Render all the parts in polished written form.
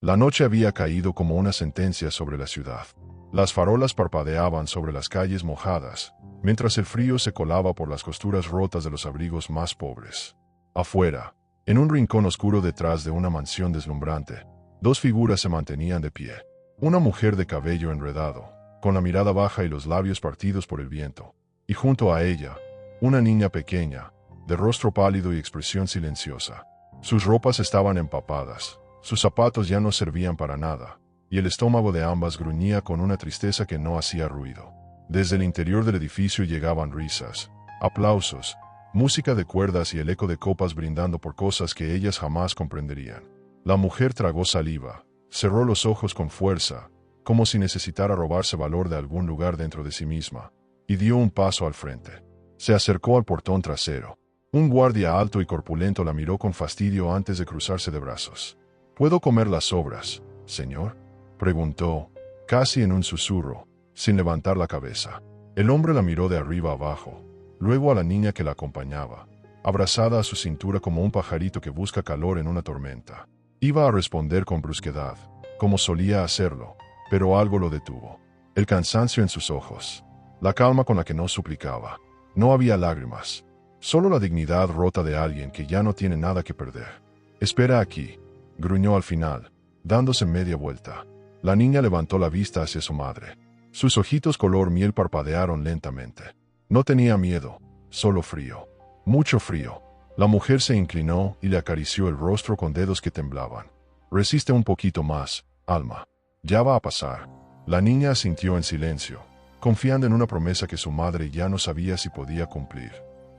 La noche había caído como una sentencia sobre la ciudad. Las farolas parpadeaban sobre las calles mojadas, mientras el frío se colaba por las costuras rotas de los abrigos más pobres. Afuera, en un rincón oscuro detrás de una mansión deslumbrante, dos figuras se mantenían de pie. Una mujer de cabello enredado, con la mirada baja y los labios partidos por el viento, y junto a ella, una niña pequeña, de rostro pálido y expresión silenciosa. Sus ropas estaban empapadas, sus zapatos ya no servían para nada, y el estómago de ambas gruñía con una tristeza que no hacía ruido. Desde el interior del edificio llegaban risas, aplausos, música de cuerdas y el eco de copas brindando por cosas que ellas jamás comprenderían. La mujer tragó saliva, cerró los ojos con fuerza, como si necesitara robarse valor de algún lugar dentro de sí misma, y dio un paso al frente. Se acercó al portón trasero. Un guardia alto y corpulento la miró con fastidio antes de cruzarse de brazos. ¿Puedo comer las sobras, señor?, preguntó, casi en un susurro, sin levantar la cabeza. El hombre la miró de arriba abajo, luego a la niña que la acompañaba, abrazada a su cintura como un pajarito que busca calor en una tormenta. Iba a responder con brusquedad, como solía hacerlo, pero algo lo detuvo. El cansancio en sus ojos, la calma con la que no suplicaba. No había lágrimas, solo la dignidad rota de alguien que ya no tiene nada que perder. «Espera aquí», gruñó al final, dándose media vuelta. La niña levantó la vista hacia su madre. Sus ojitos color miel parpadearon lentamente. No tenía miedo, solo frío. Mucho frío. La mujer se inclinó y le acarició el rostro con dedos que temblaban. «Resiste un poquito más, Alma. Ya va a pasar». La niña asintió en silencio, confiando en una promesa que su madre ya no sabía si podía cumplir.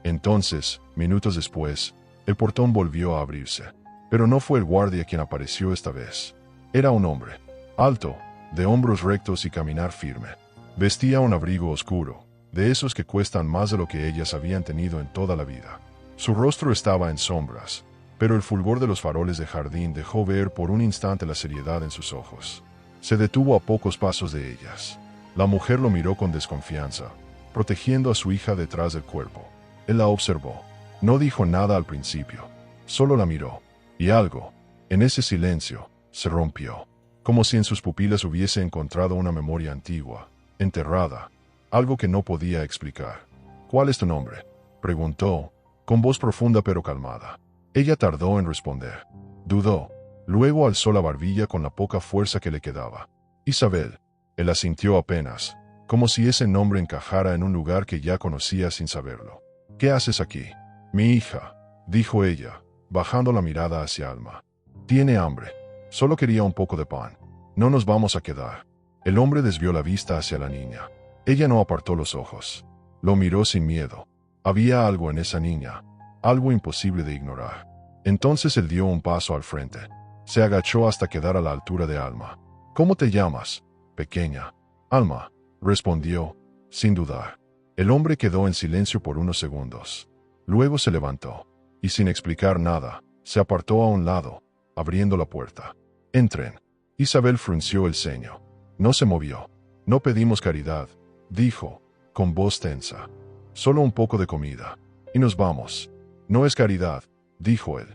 Entonces, minutos después, el portón volvió a abrirse. Pero no fue el guardia quien apareció esta vez. Era un hombre, alto, de hombros rectos y caminar firme. Vestía un abrigo oscuro, de esos que cuestan más de lo que ellas habían tenido en toda la vida. Su rostro estaba en sombras, pero el fulgor de los faroles de jardín dejó ver por un instante la seriedad en sus ojos. Se detuvo a pocos pasos de ellas. La mujer lo miró con desconfianza, protegiendo a su hija detrás del cuerpo. Él la observó. No dijo nada al principio, solo la miró. Y algo, en ese silencio, se rompió. Como si en sus pupilas hubiese encontrado una memoria antigua, enterrada, algo que no podía explicar. «¿Cuál es tu nombre?», preguntó, con voz profunda pero calmada. Ella tardó en responder. Dudó. Luego alzó la barbilla con la poca fuerza que le quedaba. «Isabel». Él asintió apenas, como si ese nombre encajara en un lugar que ya conocía sin saberlo. «¿Qué haces aquí?». «Mi hija», dijo ella, bajando la mirada hacia Alma. «Tiene hambre. Solo quería un poco de pan. No nos vamos a quedar». El hombre desvió la vista hacia la niña. Ella no apartó los ojos. Lo miró sin miedo. Había algo en esa niña, algo imposible de ignorar. Entonces él dio un paso al frente. Se agachó hasta quedar a la altura de Alma. «¿Cómo te llamas, pequeña?». «Alma», respondió, sin dudar. El hombre quedó en silencio por unos segundos. Luego se levantó, y sin explicar nada, se apartó a un lado, abriendo la puerta. «Entren». Isabel frunció el ceño. No se movió. «No pedimos caridad», dijo, con voz tensa. «Solo un poco de comida. Y nos vamos». «No es caridad», dijo él.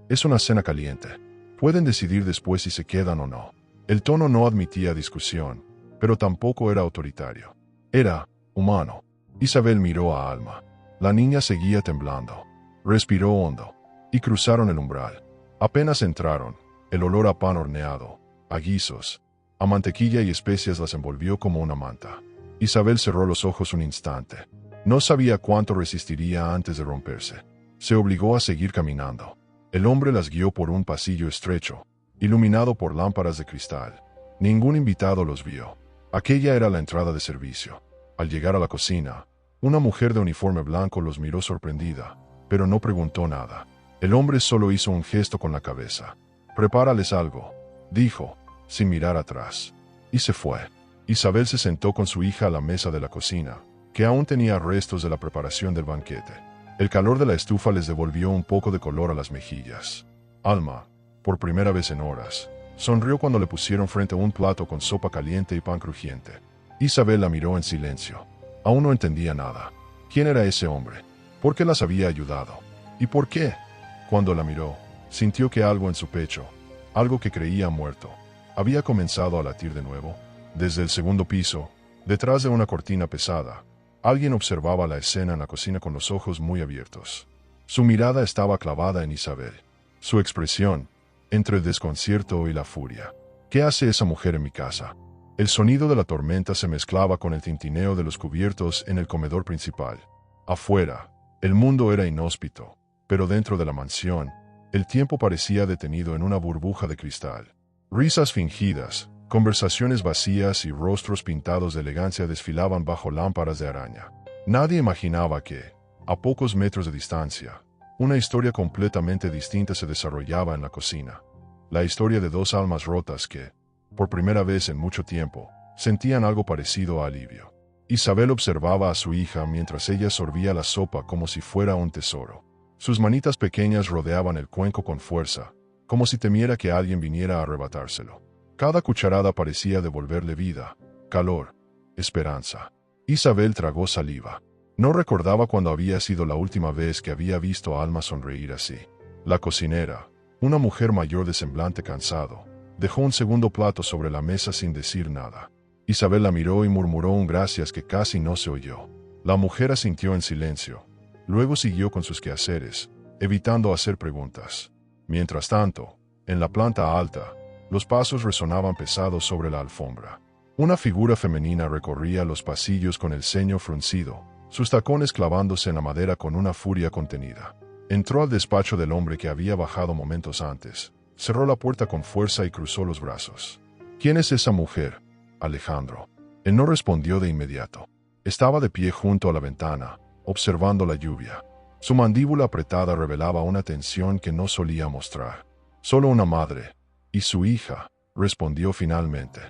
«Es una cena caliente. Pueden decidir después si se quedan o no». El tono no admitía discusión, pero tampoco era autoritario. Era humano. Isabel miró a Alma. La niña seguía temblando. Respiró hondo, y cruzaron el umbral. Apenas entraron, el olor a pan horneado, a guisos, a mantequilla y especias las envolvió como una manta. Isabel cerró los ojos un instante. No sabía cuánto resistiría antes de romperse. Se obligó a seguir caminando. El hombre las guió por un pasillo estrecho, iluminado por lámparas de cristal. Ningún invitado los vio. Aquella era la entrada de servicio. Al llegar a la cocina, una mujer de uniforme blanco los miró sorprendida, pero no preguntó nada. El hombre solo hizo un gesto con la cabeza. «Prepárales algo», dijo, sin mirar atrás. Y se fue. Isabel se sentó con su hija a la mesa de la cocina, que aún tenía restos de la preparación del banquete. El calor de la estufa les devolvió un poco de color a las mejillas. Alma, por primera vez en horas, sonrió cuando le pusieron frente a un plato con sopa caliente y pan crujiente. Isabel la miró en silencio. Aún no entendía nada. ¿Quién era ese hombre? ¿Por qué las había ayudado? ¿Y por qué? Cuando la miró, sintió que algo en su pecho, algo que creía muerto, había comenzado a latir de nuevo. Desde el segundo piso, detrás de una cortina pesada, alguien observaba la escena en la cocina con los ojos muy abiertos. Su mirada estaba clavada en Isabel. Su expresión, entre el desconcierto y la furia. ¿Qué hace esa mujer en mi casa? El sonido de la tormenta se mezclaba con el tintineo de los cubiertos en el comedor principal. Afuera, el mundo era inhóspito, pero dentro de la mansión, el tiempo parecía detenido en una burbuja de cristal. Risas fingidas, conversaciones vacías y rostros pintados de elegancia desfilaban bajo lámparas de araña. Nadie imaginaba que, a pocos metros de distancia, una historia completamente distinta se desarrollaba en la cocina. La historia de dos almas rotas que, por primera vez en mucho tiempo, sentían algo parecido a alivio. Isabel observaba a su hija mientras ella sorbía la sopa como si fuera un tesoro. Sus manitas pequeñas rodeaban el cuenco con fuerza, como si temiera que alguien viniera a arrebatárselo. Cada cucharada parecía devolverle vida, calor, esperanza. Isabel tragó saliva. No recordaba cuándo había sido la última vez que había visto a Alma sonreír así. La cocinera, una mujer mayor de semblante cansado, dejó un segundo plato sobre la mesa sin decir nada. Isabel la miró y murmuró un gracias que casi no se oyó. La mujer asintió en silencio. Luego siguió con sus quehaceres, evitando hacer preguntas. Mientras tanto, en la planta alta, los pasos resonaban pesados sobre la alfombra. Una figura femenina recorría los pasillos con el ceño fruncido, sus tacones clavándose en la madera con una furia contenida. Entró al despacho del hombre que había bajado momentos antes, cerró la puerta con fuerza y cruzó los brazos. ¿Quién es esa mujer? Alejandro. Él no respondió de inmediato. Estaba de pie junto a la ventana, observando la lluvia. Su mandíbula apretada revelaba una tensión que no solía mostrar. Solo una madre. Y su hija, respondió finalmente.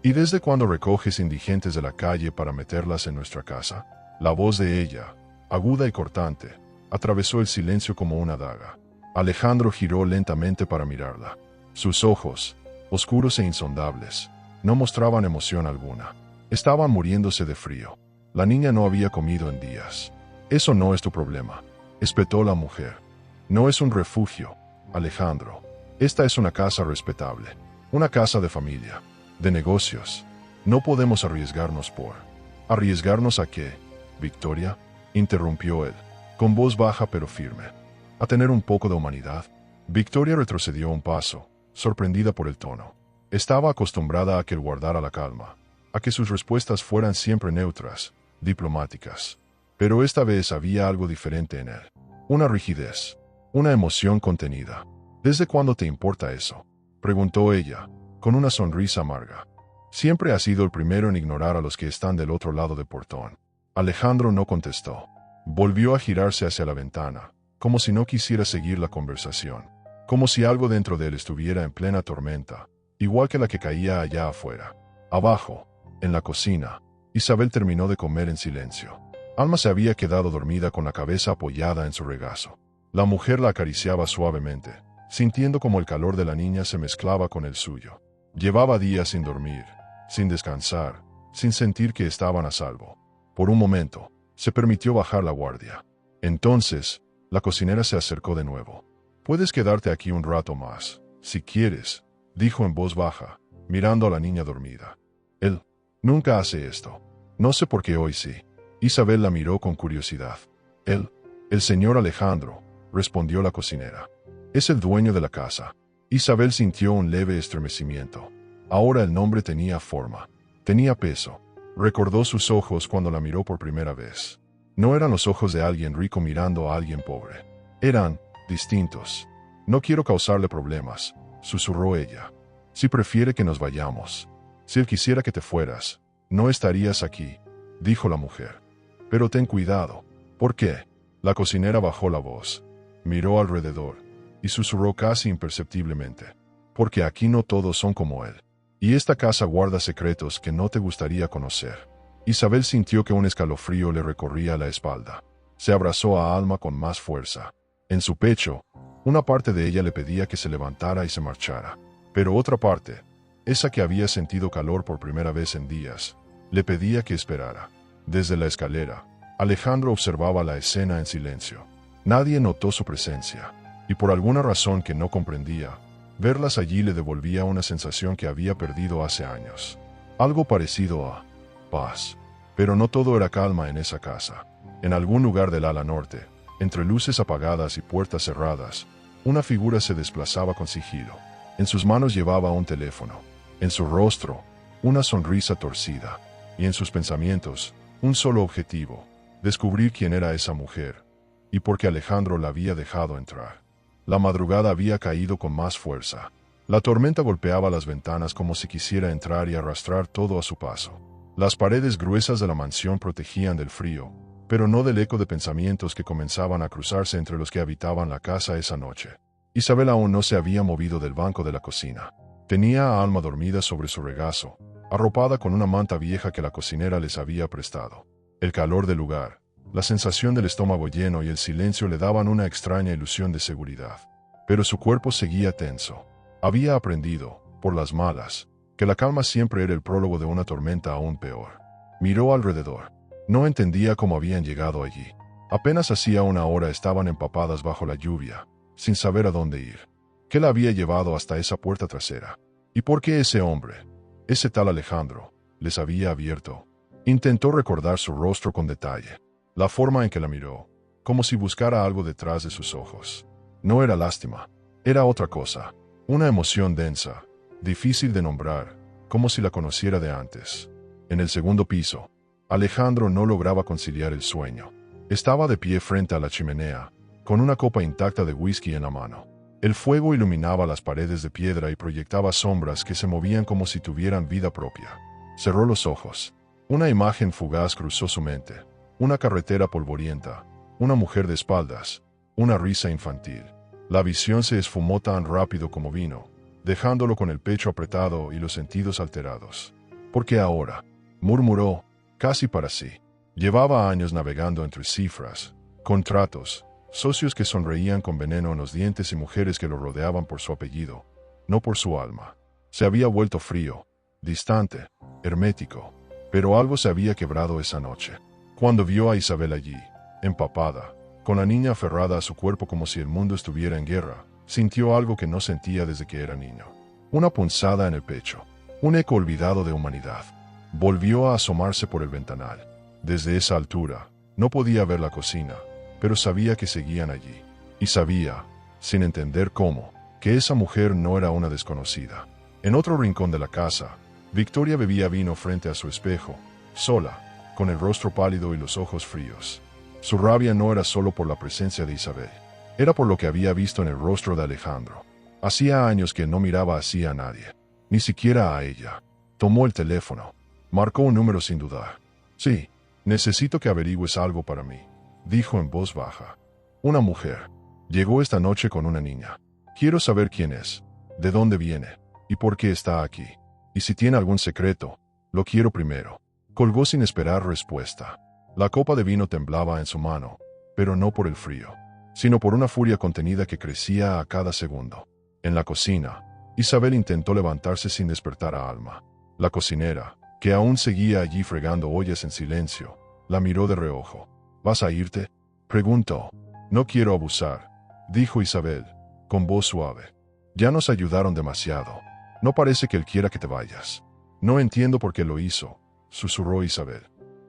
¿Y desde cuándo recoges indigentes de la calle para meterlas en nuestra casa? La voz de ella, aguda y cortante, atravesó el silencio como una daga. Alejandro giró lentamente para mirarla. Sus ojos, oscuros e insondables, no mostraban emoción alguna. Estaban muriéndose de frío. La niña no había comido en días. Eso no es tu problema, espetó la mujer. No es un refugio, Alejandro. Esta es una casa respetable. Una casa de familia, de negocios. No podemos arriesgarnos por... ¿Arriesgarnos a qué, Victoria? Interrumpió él, con voz baja pero firme. A tener un poco de humanidad. Victoria retrocedió un paso, sorprendida por el tono. Estaba acostumbrada a que él guardara la calma, a que sus respuestas fueran siempre neutras, diplomáticas. Pero esta vez había algo diferente en él. Una rigidez, una emoción contenida. ¿Desde cuándo te importa eso?, preguntó ella, con una sonrisa amarga. Siempre has sido el primero en ignorar a los que están del otro lado del portón. Alejandro no contestó. Volvió a girarse hacia la ventana, como si no quisiera seguir la conversación, como si algo dentro de él estuviera en plena tormenta, igual que la que caía allá afuera. Abajo, en la cocina, Isabel terminó de comer en silencio. Alma se había quedado dormida con la cabeza apoyada en su regazo. La mujer la acariciaba suavemente, sintiendo como el calor de la niña se mezclaba con el suyo. Llevaba días sin dormir, sin descansar, sin sentir que estaban a salvo. Por un momento, se permitió bajar la guardia. Entonces, la cocinera se acercó de nuevo. «Puedes quedarte aquí un rato más, si quieres», dijo en voz baja, mirando a la niña dormida. «Él nunca hace esto. No sé por qué hoy sí». Isabel la miró con curiosidad. «Él, el señor Alejandro», respondió la cocinera. «Es el dueño de la casa». Isabel sintió un leve estremecimiento. Ahora el nombre tenía forma, tenía peso. Recordó sus ojos cuando la miró por primera vez. No eran los ojos de alguien rico mirando a alguien pobre. Eran distintos. «No quiero causarle problemas», susurró ella. «Si prefiere que nos vayamos. Si él quisiera que te fueras, no estarías aquí», dijo la mujer. «Pero ten cuidado». «¿Por qué?». La cocinera bajó la voz, miró alrededor y susurró casi imperceptiblemente. «Porque aquí no todos son como él. Y esta casa guarda secretos que no te gustaría conocer». Isabel sintió que un escalofrío le recorría la espalda. Se abrazó a Alma con más fuerza. En su pecho, una parte de ella le pedía que se levantara y se marchara. Pero otra parte, esa que había sentido calor por primera vez en días, le pedía que esperara. Desde la escalera, Alejandro observaba la escena en silencio. Nadie notó su presencia, y por alguna razón que no comprendía, Verlas allí le devolvía una sensación que había perdido hace años. Algo parecido a paz. Pero no todo era calma en esa casa. En algún lugar del ala norte, entre luces apagadas y puertas cerradas, una figura se desplazaba con sigilo. En sus manos llevaba un teléfono. En su rostro, una sonrisa torcida. Y en sus pensamientos, un solo objetivo: descubrir quién era esa mujer, y por qué Alejandro la había dejado entrar. La madrugada había caído con más fuerza. La tormenta golpeaba las ventanas como si quisiera entrar y arrastrar todo a su paso. Las paredes gruesas de la mansión protegían del frío, pero no del eco de pensamientos que comenzaban a cruzarse entre los que habitaban la casa esa noche. Isabel aún no se había movido del banco de la cocina. Tenía a Alma dormida sobre su regazo, arropada con una manta vieja que la cocinera les había prestado. El calor del lugar, la sensación del estómago lleno y el silencio le daban una extraña ilusión de seguridad. Pero su cuerpo seguía tenso. Había aprendido, por las malas, que la calma siempre era el prólogo de una tormenta aún peor. Miró alrededor. No entendía cómo habían llegado allí. Apenas hacía una hora estaban empapadas bajo la lluvia, sin saber a dónde ir. ¿Qué la había llevado hasta esa puerta trasera? ¿Y por qué ese hombre, ese tal Alejandro, les había abierto? Intentó recordar su rostro con detalle, la forma en que la miró, como si buscara algo detrás de sus ojos. No era lástima, era otra cosa, una emoción densa, difícil de nombrar, como si la conociera de antes. En el segundo piso, Alejandro no lograba conciliar el sueño. Estaba de pie frente a la chimenea, con una copa intacta de whisky en la mano. El fuego iluminaba las paredes de piedra y proyectaba sombras que se movían como si tuvieran vida propia. Cerró los ojos. Una imagen fugaz cruzó su mente. Una carretera polvorienta, una mujer de espaldas, una risa infantil. La visión se esfumó tan rápido como vino, dejándolo con el pecho apretado y los sentidos alterados. ¿Por qué ahora?, murmuró, casi para sí. Llevaba años navegando entre cifras, contratos, socios que sonreían con veneno en los dientes y mujeres que lo rodeaban por su apellido, no por su alma. Se había vuelto frío, distante, hermético, pero algo se había quebrado esa noche. Cuando vio a Isabel allí, empapada, con la niña aferrada a su cuerpo como si el mundo estuviera en guerra, sintió algo que no sentía desde que era niño. Una punzada en el pecho, un eco olvidado de humanidad. Volvió a asomarse por el ventanal. Desde esa altura, no podía ver la cocina, pero sabía que seguían allí. Y sabía, sin entender cómo, que esa mujer no era una desconocida. En otro rincón de la casa, Victoria bebía vino frente a su espejo, sola, con el rostro pálido y los ojos fríos. Su rabia no era solo por la presencia de Isabel, era por lo que había visto en el rostro de Alejandro. Hacía años que no miraba así a nadie, ni siquiera a ella. Tomó el teléfono, marcó un número sin dudar. Sí, necesito que averigües algo para mí, dijo en voz baja. Una mujer. Llegó esta noche con una niña. Quiero saber quién es, de dónde viene, y por qué está aquí. Y si tiene algún secreto, lo quiero primero. Colgó sin esperar respuesta. La copa de vino temblaba en su mano, pero no por el frío, sino por una furia contenida que crecía a cada segundo. En la cocina, Isabel intentó levantarse sin despertar a Alma. La cocinera, que aún seguía allí fregando ollas en silencio, la miró de reojo. ¿Vas a irte?, preguntó. No quiero abusar, dijo Isabel, con voz suave. Ya nos ayudaron demasiado. No parece que él quiera que te vayas. No entiendo por qué lo hizo, susurró Isabel.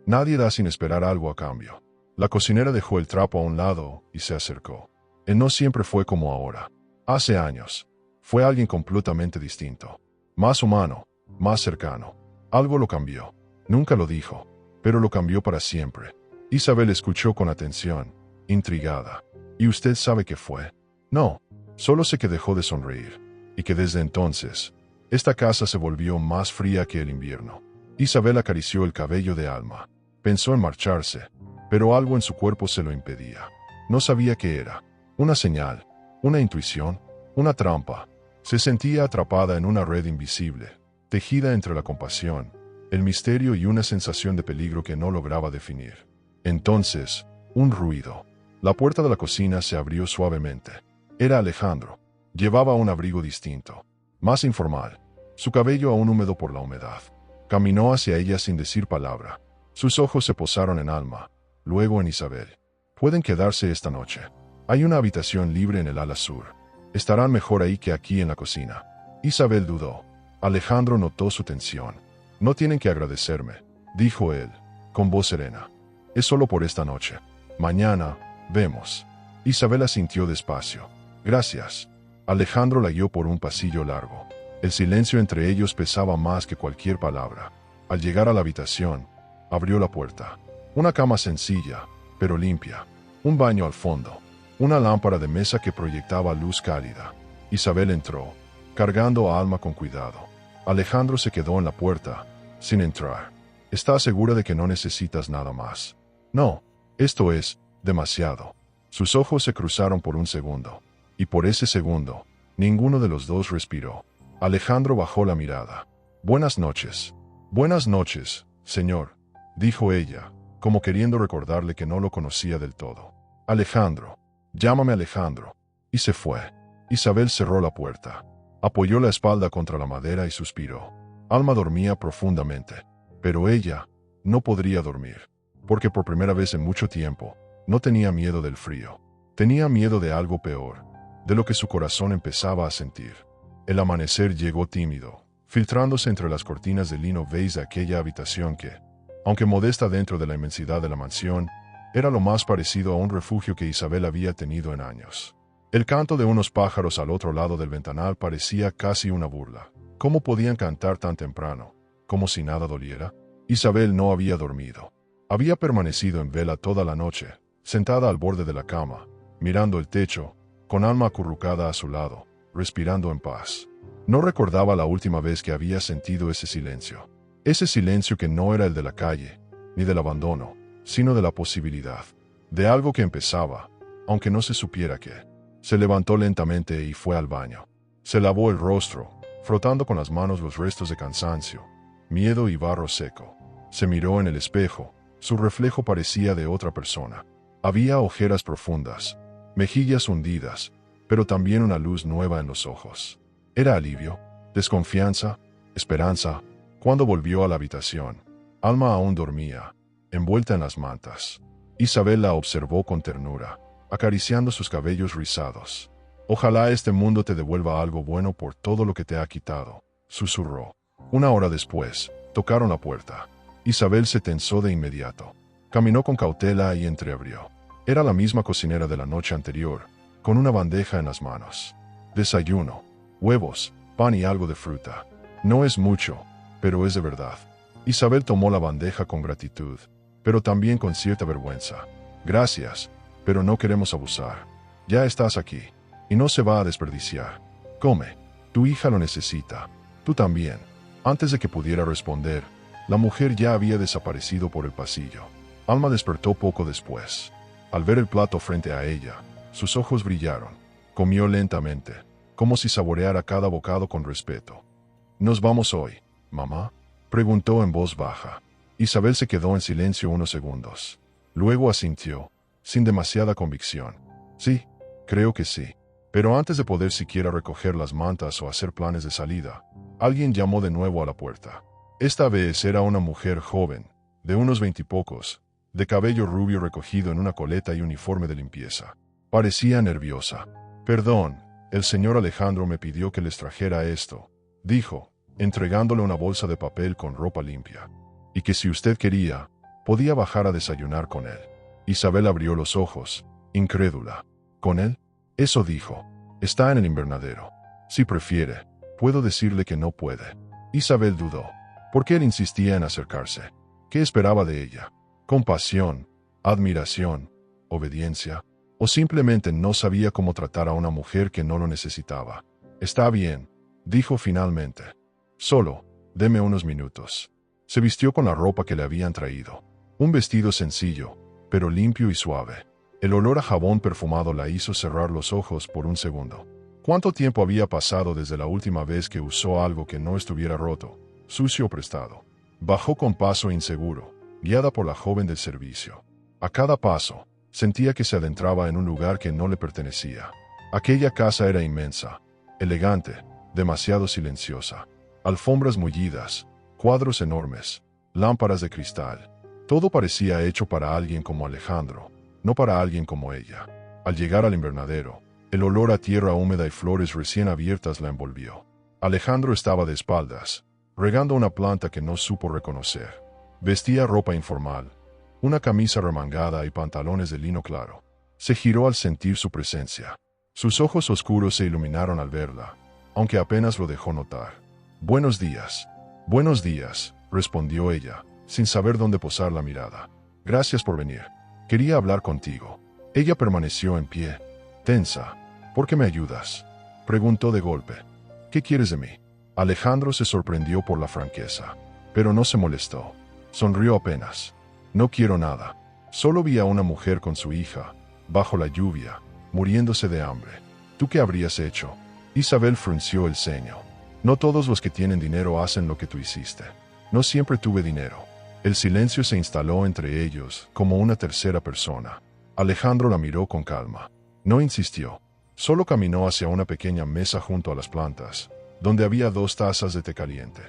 Nadie da sin esperar algo a cambio. La cocinera dejó el trapo a un lado y se acercó. Él no siempre fue como ahora. Hace años, fue alguien completamente distinto. Más humano, más cercano. Algo lo cambió. Nunca lo dijo, pero lo cambió para siempre. Isabel escuchó con atención, intrigada. ¿Y usted sabe qué fue? No, solo sé que dejó de sonreír, y que desde entonces, esta casa se volvió más fría que el invierno. Isabel acarició el cabello de Alma. Pensó en marcharse, pero algo en su cuerpo se lo impedía. No sabía qué era. Una señal, una intuición, una trampa. Se sentía atrapada en una red invisible, tejida entre la compasión, el misterio y una sensación de peligro que no lograba definir. Entonces, un ruido. La puerta de la cocina se abrió suavemente. Era Alejandro. Llevaba un abrigo distinto, más informal, su cabello aún húmedo por la humedad. Caminó hacia ella sin decir palabra. Sus ojos se posaron en Alma, luego en Isabel. Pueden quedarse esta noche. Hay una habitación libre en el ala sur. Estarán mejor ahí que aquí en la cocina. Isabel dudó. Alejandro notó su tensión. No tienen que agradecerme, dijo él, con voz serena. Es solo por esta noche. Mañana, vemos. Isabel asintió despacio. Gracias. Alejandro la guió por un pasillo largo. El silencio entre ellos pesaba más que cualquier palabra. Al llegar a la habitación, abrió la puerta. Una cama sencilla, pero limpia. Un baño al fondo. Una lámpara de mesa que proyectaba luz cálida. Isabel entró, cargando a Alma con cuidado. Alejandro se quedó en la puerta, sin entrar. ¿Estás segura de que no necesitas nada más? No, esto es demasiado. Sus ojos se cruzaron por un segundo. Y por ese segundo, ninguno de los dos respiró. Alejandro bajó la mirada. Buenas noches. Buenas noches, señor, dijo ella, como queriendo recordarle que no lo conocía del todo. Alejandro. Llámame Alejandro. Y se fue. Isabel cerró la puerta. Apoyó la espalda contra la madera y suspiró. Alma dormía profundamente. Pero ella no podría dormir. Porque por primera vez en mucho tiempo, no tenía miedo del frío. Tenía miedo de algo peor, de lo que su corazón empezaba a sentir. El amanecer llegó tímido, filtrándose entre las cortinas de lino beige de aquella habitación que, aunque modesta dentro de la inmensidad de la mansión, era lo más parecido a un refugio que Isabel había tenido en años. El canto de unos pájaros al otro lado del ventanal parecía casi una burla. ¿Cómo podían cantar tan temprano? ¿Como si nada doliera? Isabel no había dormido. Había permanecido en vela toda la noche, sentada al borde de la cama, mirando el techo, con Alma acurrucada a su lado, respirando en paz. No recordaba la última vez que había sentido ese silencio que no era el de la calle, ni del abandono, sino de la posibilidad, de algo que empezaba, aunque no se supiera qué. Se levantó lentamente y fue al baño. Se lavó el rostro, frotando con las manos los restos de cansancio, miedo y barro seco. Se miró en el espejo, su reflejo parecía de otra persona. Había ojeras profundas, mejillas hundidas, pero también una luz nueva en los ojos. ¿Era alivio? ¿Desconfianza? ¿Esperanza? Cuando volvió a la habitación, Alma aún dormía, envuelta en las mantas. Isabel la observó con ternura, acariciando sus cabellos rizados. Ojalá este mundo te devuelva algo bueno por todo lo que te ha quitado, susurró. Una hora después, tocaron la puerta. Isabel se tensó de inmediato. Caminó con cautela y entreabrió. Era la misma cocinera de la noche anterior, con una bandeja en las manos. Desayuno, huevos, pan y algo de fruta. No es mucho, pero es de verdad. Isabel tomó la bandeja con gratitud, pero también con cierta vergüenza. Gracias, pero no queremos abusar. Ya estás aquí, y no se va a desperdiciar. Come, tu hija lo necesita. Tú también. Antes de que pudiera responder, la mujer ya había desaparecido por el pasillo. Alma despertó poco después. Al ver el plato frente a ella, sus ojos brillaron. Comió lentamente, como si saboreara cada bocado con respeto. ¿Nos vamos hoy, mamá?, preguntó en voz baja. Isabel se quedó en silencio unos segundos. Luego asintió, sin demasiada convicción. Sí, creo que sí. Pero antes de poder siquiera recoger las mantas o hacer planes de salida, alguien llamó de nuevo a la puerta. Esta vez era una mujer joven, de unos 20 y pocos, de cabello rubio recogido en una coleta y uniforme de limpieza. Parecía nerviosa. Perdón, el señor Alejandro me pidió que les trajera esto, dijo, entregándole una bolsa de papel con ropa limpia. Y que si usted quería, podía bajar a desayunar con él. Isabel abrió los ojos, incrédula. ¿Con él? Eso dijo. Está en el invernadero. Si prefiere, puedo decirle que no puede. Isabel dudó. ¿Por qué él insistía en acercarse? ¿Qué esperaba de ella? ¿Compasión? ¿Admiración? ¿Obediencia? ¿O simplemente no sabía cómo tratar a una mujer que no lo necesitaba? Está bien, dijo finalmente. Solo, deme unos minutos. Se vistió con la ropa que le habían traído. Un vestido sencillo, pero limpio y suave. El olor a jabón perfumado la hizo cerrar los ojos por un segundo. ¿Cuánto tiempo había pasado desde la última vez que usó algo que no estuviera roto, sucio o prestado? Bajó con paso inseguro, guiada por la joven del servicio. A cada paso, sentía que se adentraba en un lugar que no le pertenecía. Aquella casa era inmensa, elegante, demasiado silenciosa. Alfombras mullidas, cuadros enormes, lámparas de cristal. Todo parecía hecho para alguien como Alejandro, no para alguien como ella. Al llegar al invernadero, El olor a tierra húmeda y flores recién abiertas la envolvió. Alejandro estaba de espaldas, regando una planta que no supo reconocer. Vestía ropa informal, una camisa remangada y pantalones de lino claro. Se giró al sentir su presencia. Sus ojos oscuros se iluminaron al verla, aunque apenas lo dejó notar. «Buenos días». «Buenos días», respondió ella, sin saber dónde posar la mirada. «Gracias por venir. Quería hablar contigo». Ella permaneció en pie, tensa. «¿Por qué me ayudas?», preguntó de golpe. «¿Qué quieres de mí?». Alejandro se sorprendió por la franqueza, pero no se molestó. Sonrió apenas. «No quiero nada. Solo vi a una mujer con su hija, bajo la lluvia, muriéndose de hambre. ¿Tú qué habrías hecho?». Isabel frunció el ceño. «No todos los que tienen dinero hacen lo que tú hiciste. No siempre tuve dinero». El silencio se instaló entre ellos, como una tercera persona. Alejandro la miró con calma. No insistió. Solo caminó hacia una pequeña mesa junto a las plantas, donde había 2 tazas de té caliente.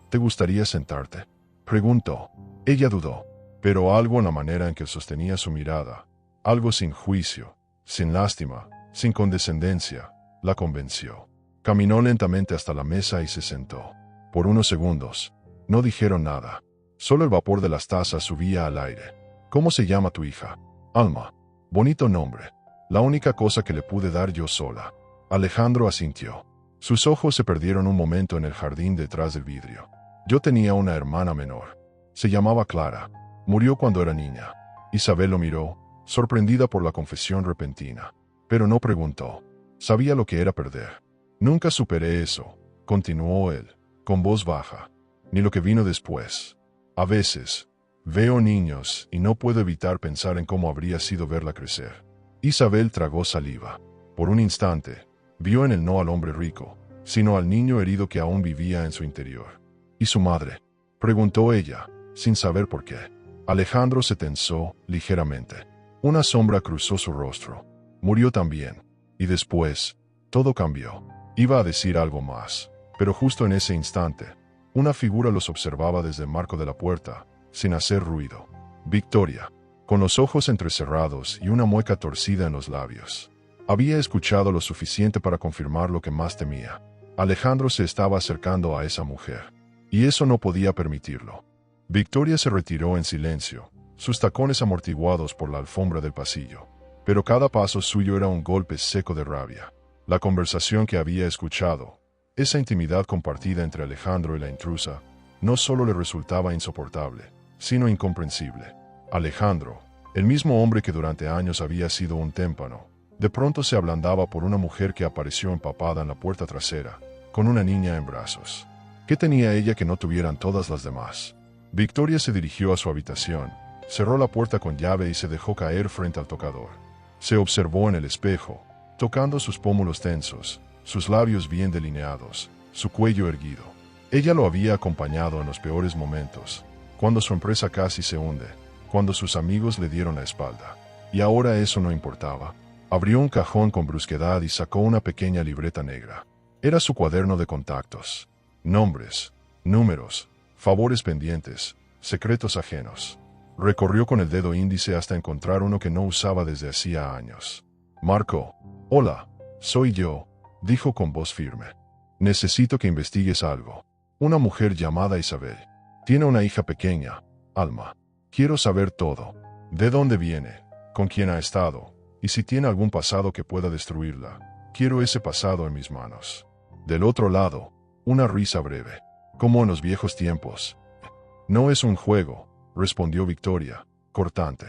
«¿Te gustaría sentarte?», preguntó. Ella dudó, pero algo en la manera en que sostenía su mirada, algo sin juicio, sin lástima, sin condescendencia, la convenció. Caminó lentamente hasta la mesa y se sentó. Por unos segundos, no dijeron nada. Solo el vapor de las tazas subía al aire. «¿Cómo se llama tu hija?». «Alma». «Bonito nombre. La única cosa que le pude dar yo sola». Alejandro asintió. Sus ojos se perdieron un momento en el jardín detrás del vidrio. «Yo tenía una hermana menor. Se llamaba Clara. Murió cuando era niña». Isabel lo miró, sorprendida por la confesión repentina. Pero no preguntó. Sabía lo que era perder. «Nunca superé eso», continuó él, con voz baja. «Ni lo que vino después. A veces, veo niños y no puedo evitar pensar en cómo habría sido verla crecer». Isabel tragó saliva. Por un instante, vio en él no al hombre rico, sino al niño herido que aún vivía en su interior. «¿Y su madre?», preguntó ella, sin saber por qué. Alejandro se tensó ligeramente. Una sombra cruzó su rostro. «Murió también». Y después, todo cambió. Iba a decir algo más, pero justo en ese instante, una figura los observaba desde el marco de la puerta, sin hacer ruido. Victoria, con los ojos entrecerrados y una mueca torcida en los labios. Había escuchado lo suficiente para confirmar lo que más temía. Alejandro se estaba acercando a esa mujer, y eso no podía permitirlo. Victoria se retiró en silencio, sus tacones amortiguados por la alfombra del pasillo, pero cada paso suyo era un golpe seco de rabia. La conversación que había escuchado, esa intimidad compartida entre Alejandro y la intrusa, no solo le resultaba insoportable, sino incomprensible. Alejandro, el mismo hombre que durante años había sido un témpano, de pronto se ablandaba por una mujer que apareció empapada en la puerta trasera, con una niña en brazos. ¿Qué tenía ella que no tuvieran todas las demás? Victoria se dirigió a su habitación, cerró la puerta con llave y se dejó caer frente al tocador. Se observó en el espejo, tocando sus pómulos tensos, sus labios bien delineados, su cuello erguido. Ella lo había acompañado en los peores momentos, cuando su empresa casi se hunde, cuando sus amigos le dieron la espalda. Y ahora eso no importaba. Abrió un cajón con brusquedad y sacó una pequeña libreta negra. Era su cuaderno de contactos. Nombres, números, favores pendientes, secretos ajenos. Recorrió con el dedo índice hasta encontrar uno que no usaba desde hacía años. Marcó. «Hola, soy yo», dijo con voz firme. «Necesito que investigues algo. Una mujer llamada Isabel. Tiene una hija pequeña, Alma. Quiero saber todo. De dónde viene, con quién ha estado, y si tiene algún pasado que pueda destruirla. Quiero ese pasado en mis manos». Del otro lado, una risa breve. «Como en los viejos tiempos». «No es un juego», respondió Victoria, cortante.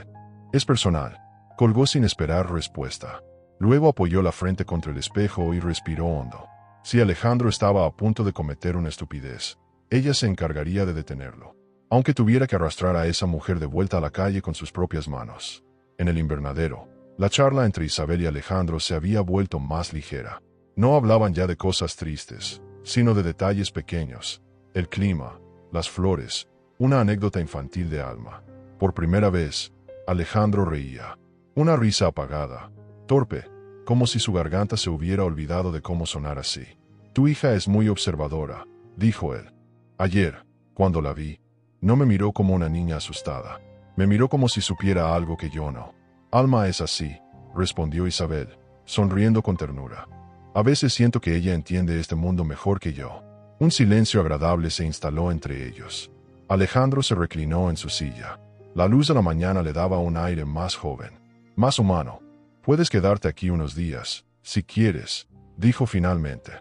«Es personal». Colgó sin esperar respuesta. Luego apoyó la frente contra el espejo y respiró hondo. Si Alejandro estaba a punto de cometer una estupidez, ella se encargaría de detenerlo, aunque tuviera que arrastrar a esa mujer de vuelta a la calle con sus propias manos. En el invernadero, la charla entre Isabel y Alejandro se había vuelto más ligera. No hablaban ya de cosas tristes, sino de detalles pequeños, el clima, las flores, una anécdota infantil de Alma. Por primera vez, Alejandro reía. Una risa apagada, torpe, como si su garganta se hubiera olvidado de cómo sonar así. «Tu hija es muy observadora», dijo él. «Ayer, cuando la vi, no me miró como una niña asustada. Me miró como si supiera algo que yo no». «Alma es así», respondió Isabel, sonriendo con ternura. A veces siento que ella entiende este mundo mejor que yo. Un silencio agradable se instaló entre ellos. Alejandro se reclinó en su silla. La luz de la mañana le daba un aire más joven, más humano. Puedes quedarte aquí unos días, si quieres, dijo finalmente,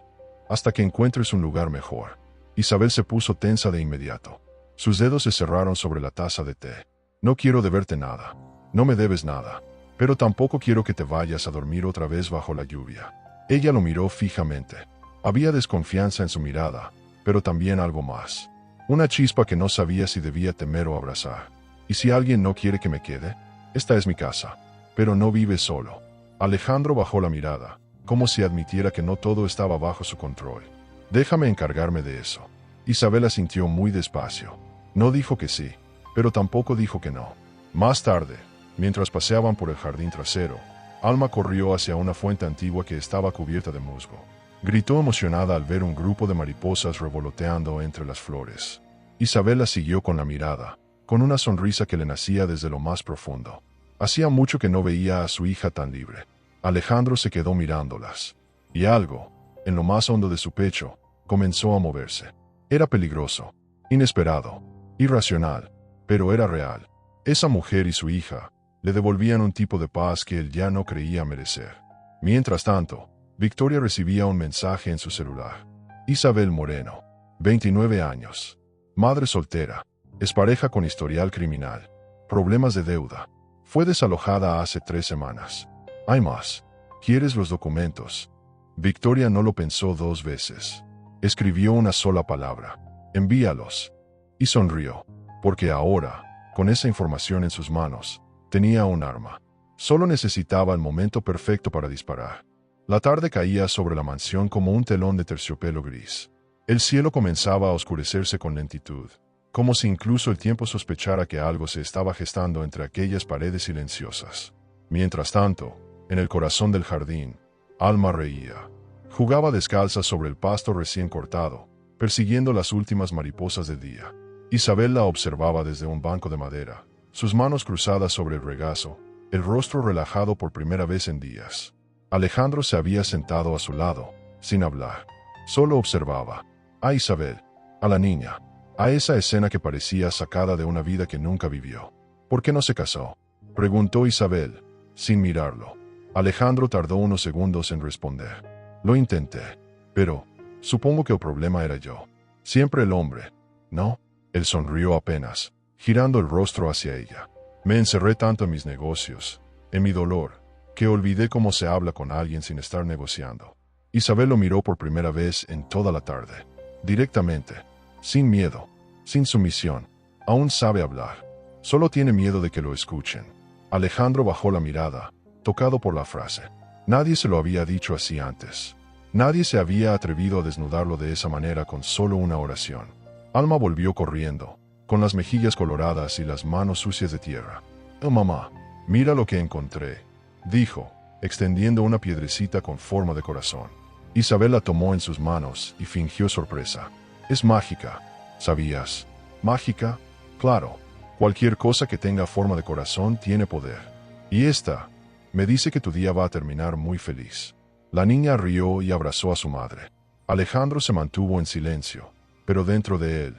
hasta que encuentres un lugar mejor. Isabel se puso tensa de inmediato. Sus dedos se cerraron sobre la taza de té. No quiero deberte nada. No me debes nada. Pero tampoco quiero que te vayas a dormir otra vez bajo la lluvia. Ella lo miró fijamente. Había desconfianza en su mirada, pero también algo más. Una chispa que no sabía si debía temer o abrazar. ¿Y si alguien no quiere que me quede? Esta es mi casa. Pero no vive solo. Alejandro bajó la mirada, como si admitiera que no todo estaba bajo su control. Déjame encargarme de eso. Isabel asintió muy despacio. No dijo que sí, pero tampoco dijo que no. Más tarde, mientras paseaban por el jardín trasero, Alma corrió hacia una fuente antigua que estaba cubierta de musgo. Gritó emocionada al ver un grupo de mariposas revoloteando entre las flores. Isabel la siguió con la mirada, con una sonrisa que le nacía desde lo más profundo. Hacía mucho que no veía a su hija tan libre. Alejandro se quedó mirándolas. Y algo, en lo más hondo de su pecho, comenzó a moverse. Era peligroso, inesperado, irracional, pero era real. Esa mujer y su hija le devolvían un tipo de paz que él ya no creía merecer. Mientras tanto, Victoria recibía un mensaje en su celular. Isabel Moreno, 29 años, madre soltera, expareja con historial criminal, problemas de deuda. Fue desalojada hace 3 semanas. Hay más. ¿Quieres los documentos? Victoria no lo pensó 2 veces. Escribió una sola palabra. Envíalos. Y sonrió, porque ahora, con esa información en sus manos, tenía un arma. Solo necesitaba el momento perfecto para disparar. La tarde caía sobre la mansión como un telón de terciopelo gris. El cielo comenzaba a oscurecerse con lentitud, como si incluso el tiempo sospechara que algo se estaba gestando entre aquellas paredes silenciosas. Mientras tanto, en el corazón del jardín, Alma reía. Jugaba descalza sobre el pasto recién cortado, persiguiendo las últimas mariposas del día. Isabel la observaba desde un banco de madera, sus manos cruzadas sobre el regazo, el rostro relajado por primera vez en días. Alejandro se había sentado a su lado, sin hablar. Solo observaba. A Isabel, a la niña, a esa escena que parecía sacada de una vida que nunca vivió. ¿Por qué no se casó?, preguntó Isabel, sin mirarlo. Alejandro tardó unos segundos en responder. Lo intenté, pero supongo que el problema era yo. Siempre el hombre, ¿no? Él sonrió apenas, girando el rostro hacia ella. Me encerré tanto en mis negocios, en mi dolor, que olvidé cómo se habla con alguien sin estar negociando. Isabel lo miró por primera vez en toda la tarde. Directamente, sin miedo, sin sumisión. Aún sabe hablar. Solo tiene miedo de que lo escuchen. Alejandro bajó la mirada, tocado por la frase. Nadie se lo había dicho así antes. Nadie se había atrevido a desnudarlo de esa manera con solo una oración. Alma volvió corriendo, con las mejillas coloradas y las manos sucias de tierra. «Oh, mamá, mira lo que encontré», dijo, extendiendo una piedrecita con forma de corazón. Isabel la tomó en sus manos y fingió sorpresa. «Es mágica, ¿sabías?» «¿Mágica?» «Claro, cualquier cosa que tenga forma de corazón tiene poder. Y esta me dice que tu día va a terminar muy feliz». La niña rió y abrazó a su madre. Alejandro se mantuvo en silencio, pero dentro de él,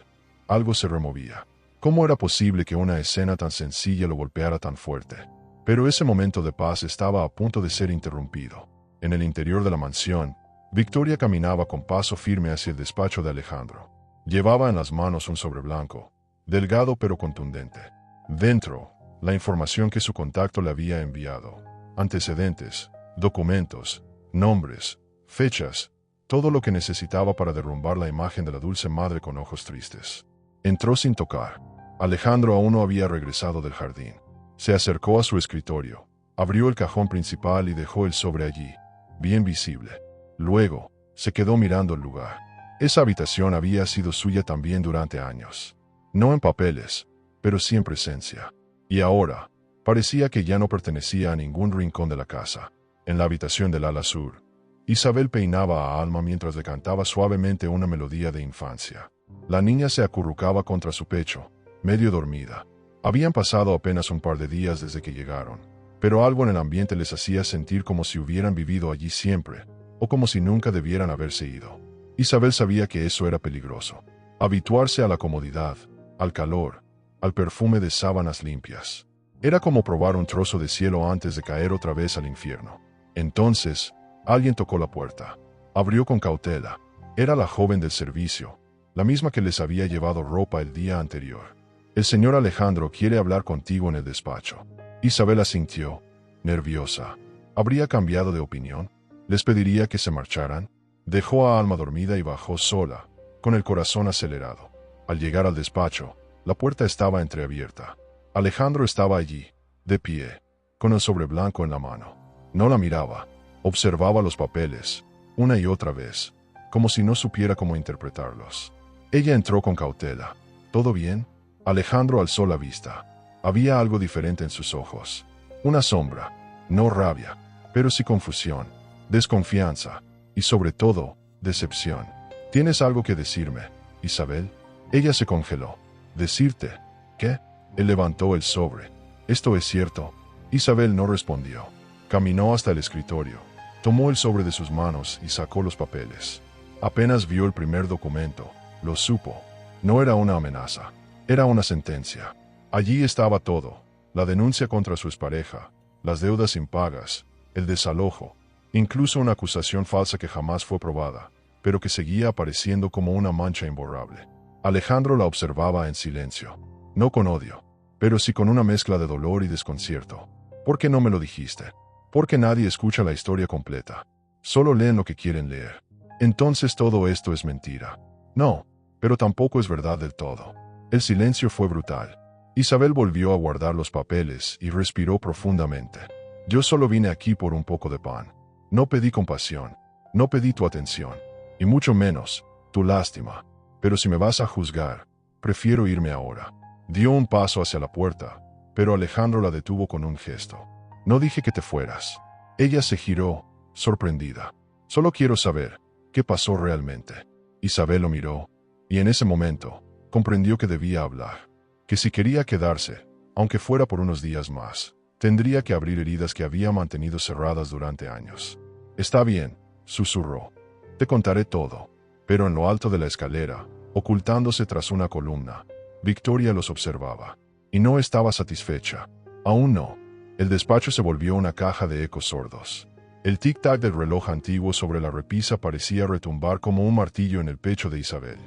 algo se removía. ¿Cómo era posible que una escena tan sencilla lo golpeara tan fuerte? Pero ese momento de paz estaba a punto de ser interrumpido. En el interior de la mansión, Victoria caminaba con paso firme hacia el despacho de Alejandro. Llevaba en las manos un sobre blanco, delgado pero contundente. Dentro, la información que su contacto le había enviado. Antecedentes, documentos, nombres, fechas, todo lo que necesitaba para derrumbar la imagen de la dulce madre con ojos tristes. Entró sin tocar. Alejandro aún no había regresado del jardín. Se acercó a su escritorio, abrió el cajón principal y dejó el sobre allí, bien visible. Luego, se quedó mirando el lugar. Esa habitación había sido suya también durante años. No en papeles, pero sí en presencia. Y ahora, parecía que ya no pertenecía a ningún rincón de la casa. En la habitación del ala sur, Isabel peinaba a Alma mientras le cantaba suavemente una melodía de infancia. La niña se acurrucaba contra su pecho, medio dormida. Habían pasado apenas un par de días desde que llegaron. pero algo en el ambiente les hacía sentir como si hubieran vivido allí siempre, o como si nunca debieran haberse ido. Isabel sabía que eso era peligroso. Habituarse a la comodidad, al calor, al perfume de sábanas limpias. Era como probar un trozo de cielo antes de caer otra vez al infierno. Entonces, alguien tocó la puerta. Abrió con cautela. Era la joven del servicio, la misma que les había llevado ropa el día anterior. El señor Alejandro quiere hablar contigo en el despacho. Isabel asintió, nerviosa. ¿Habría cambiado de opinión? ¿Les pediría que se marcharan? Dejó a Alma dormida y bajó sola, con el corazón acelerado. Al llegar al despacho, la puerta estaba entreabierta. Alejandro estaba allí, de pie, con el sobre blanco en la mano. No la miraba, observaba los papeles, una y otra vez, como si no supiera cómo interpretarlos. Ella entró con cautela. ¿Todo bien? Alejandro alzó la vista. Había algo diferente en sus ojos. Una sombra, no rabia, pero sí confusión, desconfianza y sobre todo, decepción. ¿Tienes algo que decirme, Isabel? Ella se congeló. ¿Decirte? ¿Qué? Él levantó el sobre. ¿Esto es cierto? Isabel no respondió. Caminó hasta el escritorio, tomó el sobre de sus manos y sacó los papeles. Apenas vio el primer documento, lo supo. No era una amenaza, era una sentencia. Allí estaba todo: la denuncia contra su expareja, las deudas impagas, el desalojo, incluso una acusación falsa que jamás fue probada, pero que seguía apareciendo como una mancha imborrable. Alejandro la observaba en silencio, no con odio, pero sí con una mezcla de dolor y desconcierto. ¿Por qué no me lo dijiste? Porque nadie escucha la historia completa. Solo leen lo que quieren leer. Entonces todo esto es mentira. No, pero tampoco es verdad del todo. El silencio fue brutal. Isabel volvió a guardar los papeles y respiró profundamente. Yo solo vine aquí por un poco de pan. No pedí compasión, no pedí tu atención, y mucho menos, tu lástima. Pero si me vas a juzgar, prefiero irme ahora. Dio un paso hacia la puerta, pero Alejandro la detuvo con un gesto. No dije que te fueras. Ella se giró, sorprendida. Solo quiero saber, ¿qué pasó realmente? Isabel lo miró, y en ese momento, comprendió que debía hablar. Que si quería quedarse, aunque fuera por unos días más, tendría que abrir heridas que había mantenido cerradas durante años. Está bien, susurró. Te contaré todo. Pero en lo alto de la escalera, ocultándose tras una columna, Victoria los observaba. Y no estaba satisfecha. Aún no. El despacho se volvió una caja de ecos sordos. El tic-tac del reloj antiguo sobre la repisa parecía retumbar como un martillo en el pecho de Isabel.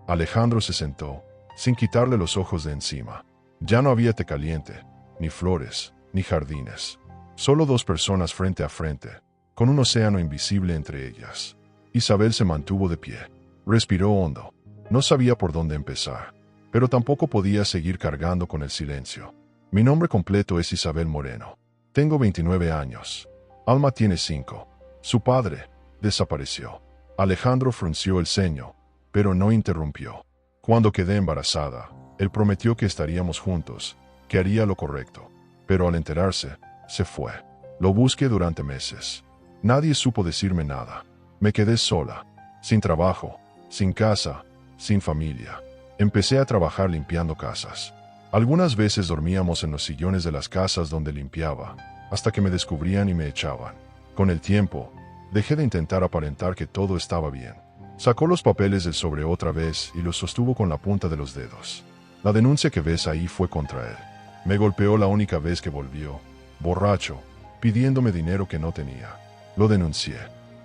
Alejandro se sentó, sin quitarle los ojos de encima. Ya no había té caliente, ni flores, ni jardines. Solo dos personas frente a frente, con un océano invisible entre ellas. Isabel se mantuvo de pie. Respiró hondo. No sabía por dónde empezar, pero tampoco podía seguir cargando con el silencio. Mi nombre completo es Isabel Moreno. Tengo 29 años. Alma tiene 5. Su padre desapareció. Alejandro frunció el ceño, pero no interrumpió. Cuando quedé embarazada, él prometió que estaríamos juntos, que haría lo correcto. Pero al enterarse, se fue. Lo busqué durante meses. Nadie supo decirme nada. Me quedé sola, sin trabajo, sin casa, sin familia. Empecé a trabajar limpiando casas. Algunas veces dormíamos en los sillones de las casas donde limpiaba, hasta que me descubrían y me echaban. Con el tiempo, dejé de intentar aparentar que todo estaba bien. Sacó los papeles del sobre otra vez y los sostuvo con la punta de los dedos. La denuncia que ves ahí fue contra él. Me golpeó la única vez que volvió, borracho, pidiéndome dinero que no tenía. Lo denuncié,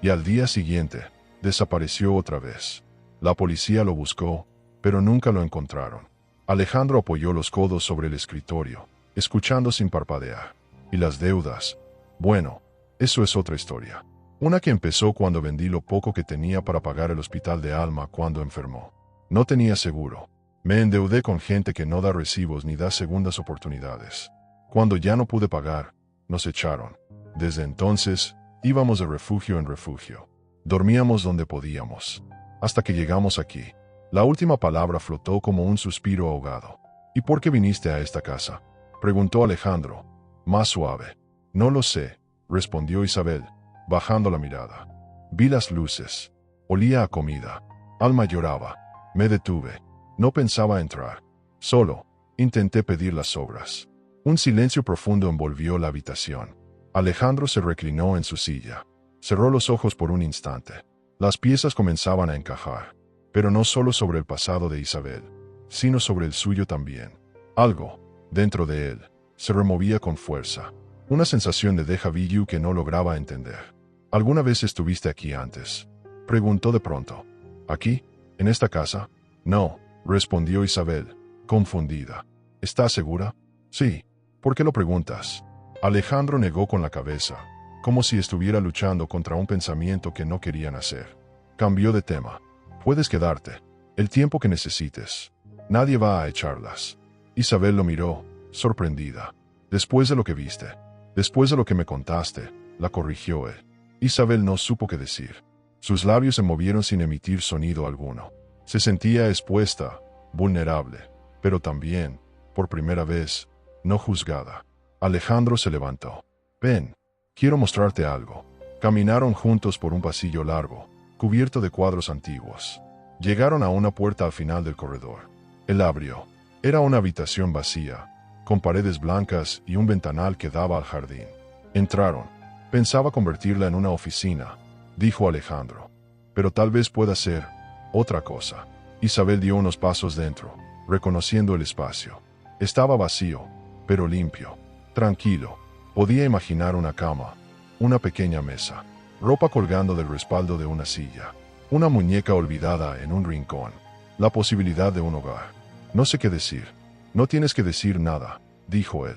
y al día siguiente, desapareció otra vez. La policía lo buscó, pero nunca lo encontraron. Alejandro apoyó los codos sobre el escritorio, escuchando sin parpadear. Y las deudas, bueno, eso es otra historia. Una que empezó cuando vendí lo poco que tenía para pagar el hospital de Alma cuando enfermó. No tenía seguro. Me endeudé con gente que no da recibos ni da segundas oportunidades. Cuando ya no pude pagar, nos echaron. Desde entonces, íbamos de refugio en refugio. Dormíamos donde podíamos. Hasta que llegamos aquí. La última palabra flotó como un suspiro ahogado. ¿Y por qué viniste a esta casa?, preguntó Alejandro, más suave. No lo sé, respondió Isabel, bajando la mirada. Vi las luces. Olía a comida. Alma lloraba. Me detuve. No pensaba entrar. Solo intenté pedir las sobras. Un silencio profundo envolvió la habitación. Alejandro se reclinó en su silla. Cerró los ojos por un instante. Las piezas comenzaban a encajar, pero no solo sobre el pasado de Isabel, sino sobre el suyo también. Algo, dentro de él, se removía con fuerza. Una sensación de déjà vu que no lograba entender. ¿Alguna vez estuviste aquí antes?, preguntó de pronto. ¿Aquí? ¿En esta casa? No, respondió Isabel, confundida. ¿Estás segura? Sí. ¿Por qué lo preguntas? Alejandro negó con la cabeza, como si estuviera luchando contra un pensamiento que no quería nacer. Cambió de tema. Puedes quedarte. El tiempo que necesites. Nadie va a echarlas. Isabel lo miró, sorprendida. Después de lo que viste, después de lo que me contaste, la corrigió él. Isabel no supo qué decir. Sus labios se movieron sin emitir sonido alguno. Se sentía expuesta, vulnerable, pero también, por primera vez, no juzgada. Alejandro se levantó. Ven, quiero mostrarte algo. Caminaron juntos por un pasillo largo, cubierto de cuadros antiguos. Llegaron a una puerta al final del corredor. Él abrió. Era una habitación vacía, con paredes blancas y un ventanal que daba al jardín. Entraron. Pensaba convertirla en una oficina, dijo Alejandro. Pero tal vez pueda ser otra cosa. Isabel dio unos pasos dentro, reconociendo el espacio. Estaba vacío, pero limpio, tranquilo. Podía imaginar una cama, una pequeña mesa, ropa colgando del respaldo de una silla, una muñeca olvidada en un rincón, la posibilidad de un hogar. No sé qué decir. No tienes que decir nada, dijo él.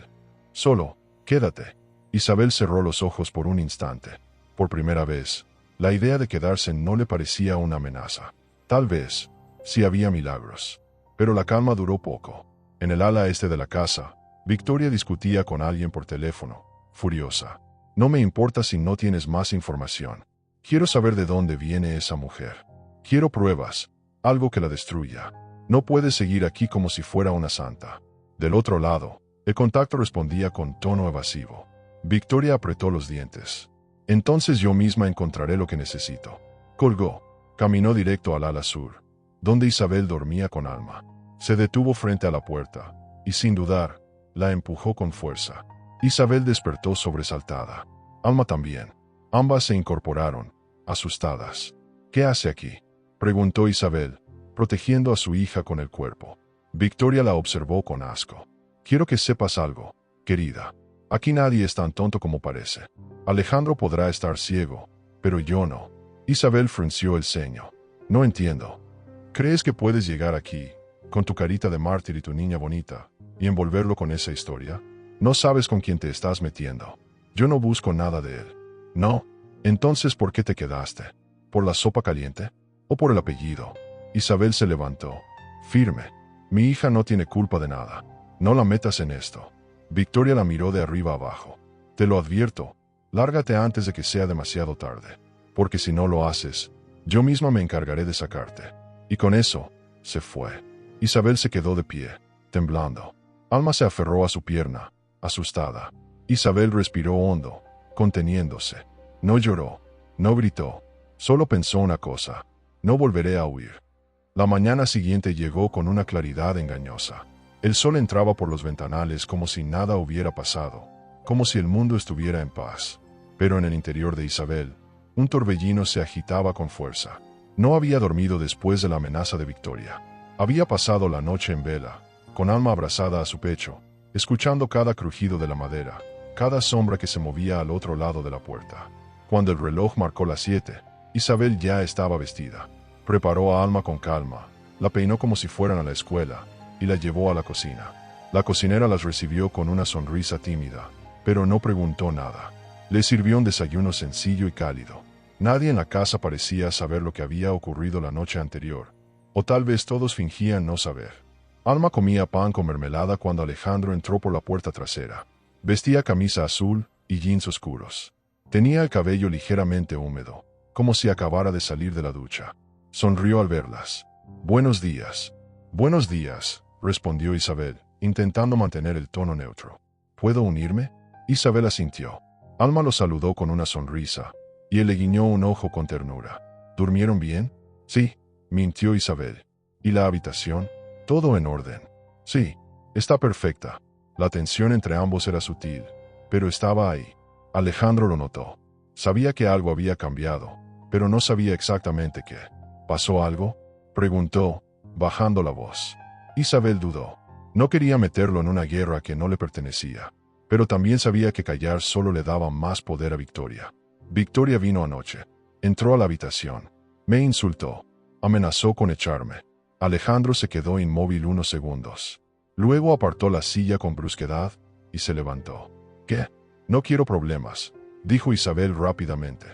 Solo, quédate. Isabel cerró los ojos por un instante. Por primera vez, la idea de quedarse no le parecía una amenaza. Tal vez, si había milagros. Pero la calma duró poco. En el ala este de la casa, Victoria discutía con alguien por teléfono, furiosa. No me importa si no tienes más información. Quiero saber de dónde viene esa mujer. Quiero pruebas, algo que la destruya. No puedes seguir aquí como si fuera una santa. Del otro lado, el contacto respondía con tono evasivo. Victoria apretó los dientes. Entonces yo misma encontraré lo que necesito. Colgó. Caminó directo al ala sur, donde Isabel dormía con Alma. Se detuvo frente a la puerta, y sin dudar, la empujó con fuerza. Isabel despertó sobresaltada. Alma también. Ambas se incorporaron, asustadas. ¿Qué hace aquí?, preguntó Isabel, protegiendo a su hija con el cuerpo. Victoria la observó con asco. Quiero que sepas algo, querida. Aquí nadie es tan tonto como parece. Alejandro podrá estar ciego, pero yo no. Isabel frunció el ceño. No entiendo. ¿Crees que puedes llegar aquí, con tu carita de mártir y tu niña bonita, y envolverlo con esa historia? No sabes con quién te estás metiendo. Yo no busco nada de él. No. Entonces, ¿por qué te quedaste? ¿Por la sopa caliente? ¿O por el apellido? Isabel se levantó, firme. Mi hija no tiene culpa de nada. No la metas en esto. Victoria la miró de arriba abajo. Te lo advierto, lárgate antes de que sea demasiado tarde. Porque si no lo haces, yo misma me encargaré de sacarte. Y con eso, se fue. Isabel se quedó de pie, temblando. Alma se aferró a su pierna, asustada. Isabel respiró hondo, conteniéndose. No lloró, no gritó, solo pensó una cosa: no volveré a huir. La mañana siguiente llegó con una claridad engañosa. El sol entraba por los ventanales como si nada hubiera pasado, como si el mundo estuviera en paz. Pero en el interior de Isabel, un torbellino se agitaba con fuerza. No había dormido después de la amenaza de Victoria. Había pasado la noche en vela, con Alma abrazada a su pecho, escuchando cada crujido de la madera, cada sombra que se movía al otro lado de la puerta. Cuando el reloj marcó las 7, Isabel ya estaba vestida. Preparó a Alma con calma, la peinó como si fueran a la escuela, y la llevó a la cocina. La cocinera las recibió con una sonrisa tímida, pero no preguntó nada. Les sirvió un desayuno sencillo y cálido. Nadie en la casa parecía saber lo que había ocurrido la noche anterior, o tal vez todos fingían no saber. Alma comía pan con mermelada cuando Alejandro entró por la puerta trasera. Vestía camisa azul y jeans oscuros. Tenía el cabello ligeramente húmedo, como si acabara de salir de la ducha. Sonrió al verlas. «Buenos días». «Buenos días», respondió Isabel, intentando mantener el tono neutro. «¿Puedo unirme?». Isabel asintió. Alma lo saludó con una sonrisa, y él le guiñó un ojo con ternura. «¿Durmieron bien?». «Sí», mintió Isabel. «¿Y la habitación?». «Todo en orden». «Sí, está perfecta». La tensión entre ambos era sutil, pero estaba ahí. Alejandro lo notó. Sabía que algo había cambiado, pero no sabía exactamente qué. ¿Pasó algo?, preguntó, bajando la voz. Isabel dudó. No quería meterlo en una guerra que no le pertenecía, pero también sabía que callar solo le daba más poder a Victoria. Victoria vino anoche. Entró a la habitación. Me insultó. Amenazó con echarme. Alejandro se quedó inmóvil unos segundos. Luego apartó la silla con brusquedad y se levantó. ¿Qué? No quiero problemas, dijo Isabel rápidamente.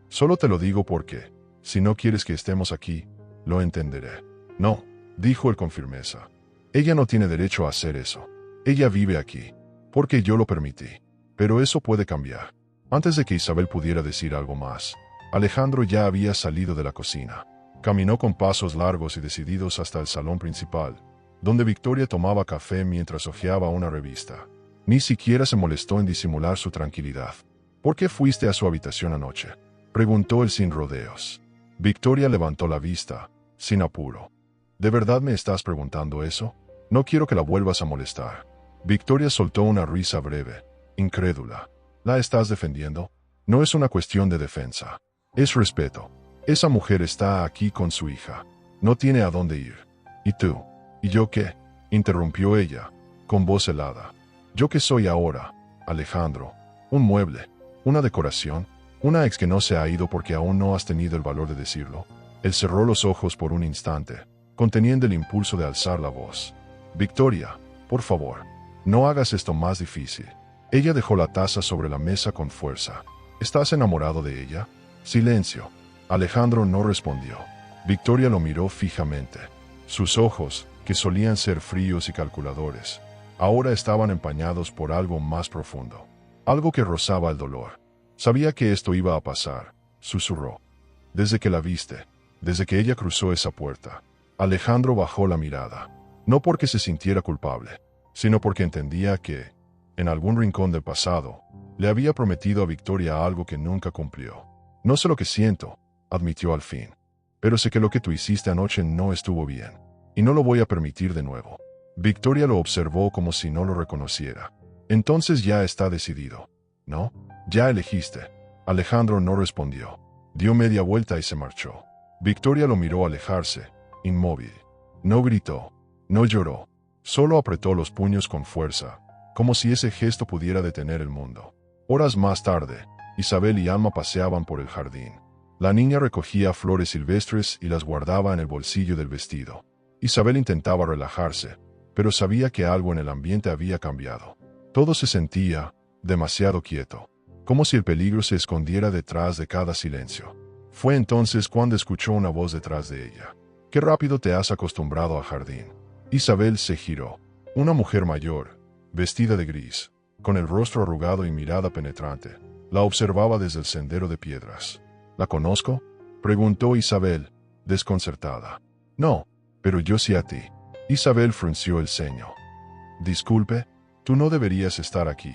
Solo te lo digo porque, si no quieres que estemos aquí, lo entenderé. No, dijo él con firmeza. Ella no tiene derecho a hacer eso. Ella vive aquí, porque yo lo permití. Pero eso puede cambiar. Antes de que Isabel pudiera decir algo más, Alejandro ya había salido de la cocina. Caminó con pasos largos y decididos hasta el salón principal, donde Victoria tomaba café mientras hojeaba una revista. Ni siquiera se molestó en disimular su tranquilidad. ¿Por qué fuiste a su habitación anoche?, preguntó él sin rodeos. Victoria levantó la vista, sin apuro. ¿De verdad me estás preguntando eso? No quiero que la vuelvas a molestar. Victoria soltó una risa breve, incrédula. ¿La estás defendiendo? No es una cuestión de defensa. Es respeto. Esa mujer está aquí con su hija. No tiene a dónde ir. ¿Y tú? ¿Y yo qué?, interrumpió ella, con voz helada. ¿Yo qué soy ahora, Alejandro? ¿Un mueble? ¿Una decoración? ¿Una ex que no se ha ido porque aún no has tenido el valor de decirlo? Él cerró los ojos por un instante, conteniendo el impulso de alzar la voz. Victoria, por favor, no hagas esto más difícil. Ella dejó la taza sobre la mesa con fuerza. ¿Estás enamorado de ella? Silencio. Alejandro no respondió. Victoria lo miró fijamente. Sus ojos, que solían ser fríos y calculadores, ahora estaban empañados por algo más profundo. Algo que rozaba el dolor. Sabía que esto iba a pasar, susurró. Desde que la viste, desde que ella cruzó esa puerta. Alejandro bajó la mirada. No porque se sintiera culpable, sino porque entendía que, en algún rincón del pasado, le había prometido a Victoria algo que nunca cumplió. No sé lo que siento, admitió al fin, pero sé que lo que tú hiciste anoche no estuvo bien, y no lo voy a permitir de nuevo. Victoria lo observó como si no lo reconociera. Entonces ya está decidido, ¿no? Ya elegiste. Alejandro no respondió. Dio media vuelta y se marchó. Victoria lo miró alejarse, inmóvil. No gritó, no lloró, solo apretó los puños con fuerza, como si ese gesto pudiera detener el mundo. Horas más tarde, Isabel y Alma paseaban por el jardín. La niña recogía flores silvestres y las guardaba en el bolsillo del vestido. Isabel intentaba relajarse, pero sabía que algo en el ambiente había cambiado. Todo se sentía demasiado quieto, como si el peligro se escondiera detrás de cada silencio. Fue entonces cuando escuchó una voz detrás de ella. «Qué rápido te has acostumbrado al jardín». Isabel se giró. Una mujer mayor, vestida de gris, con el rostro arrugado y mirada penetrante, la observaba desde el sendero de piedras. «¿La conozco?», preguntó Isabel, desconcertada. «No, pero yo sí a ti». Isabel frunció el ceño. «Disculpe, tú no deberías estar aquí»,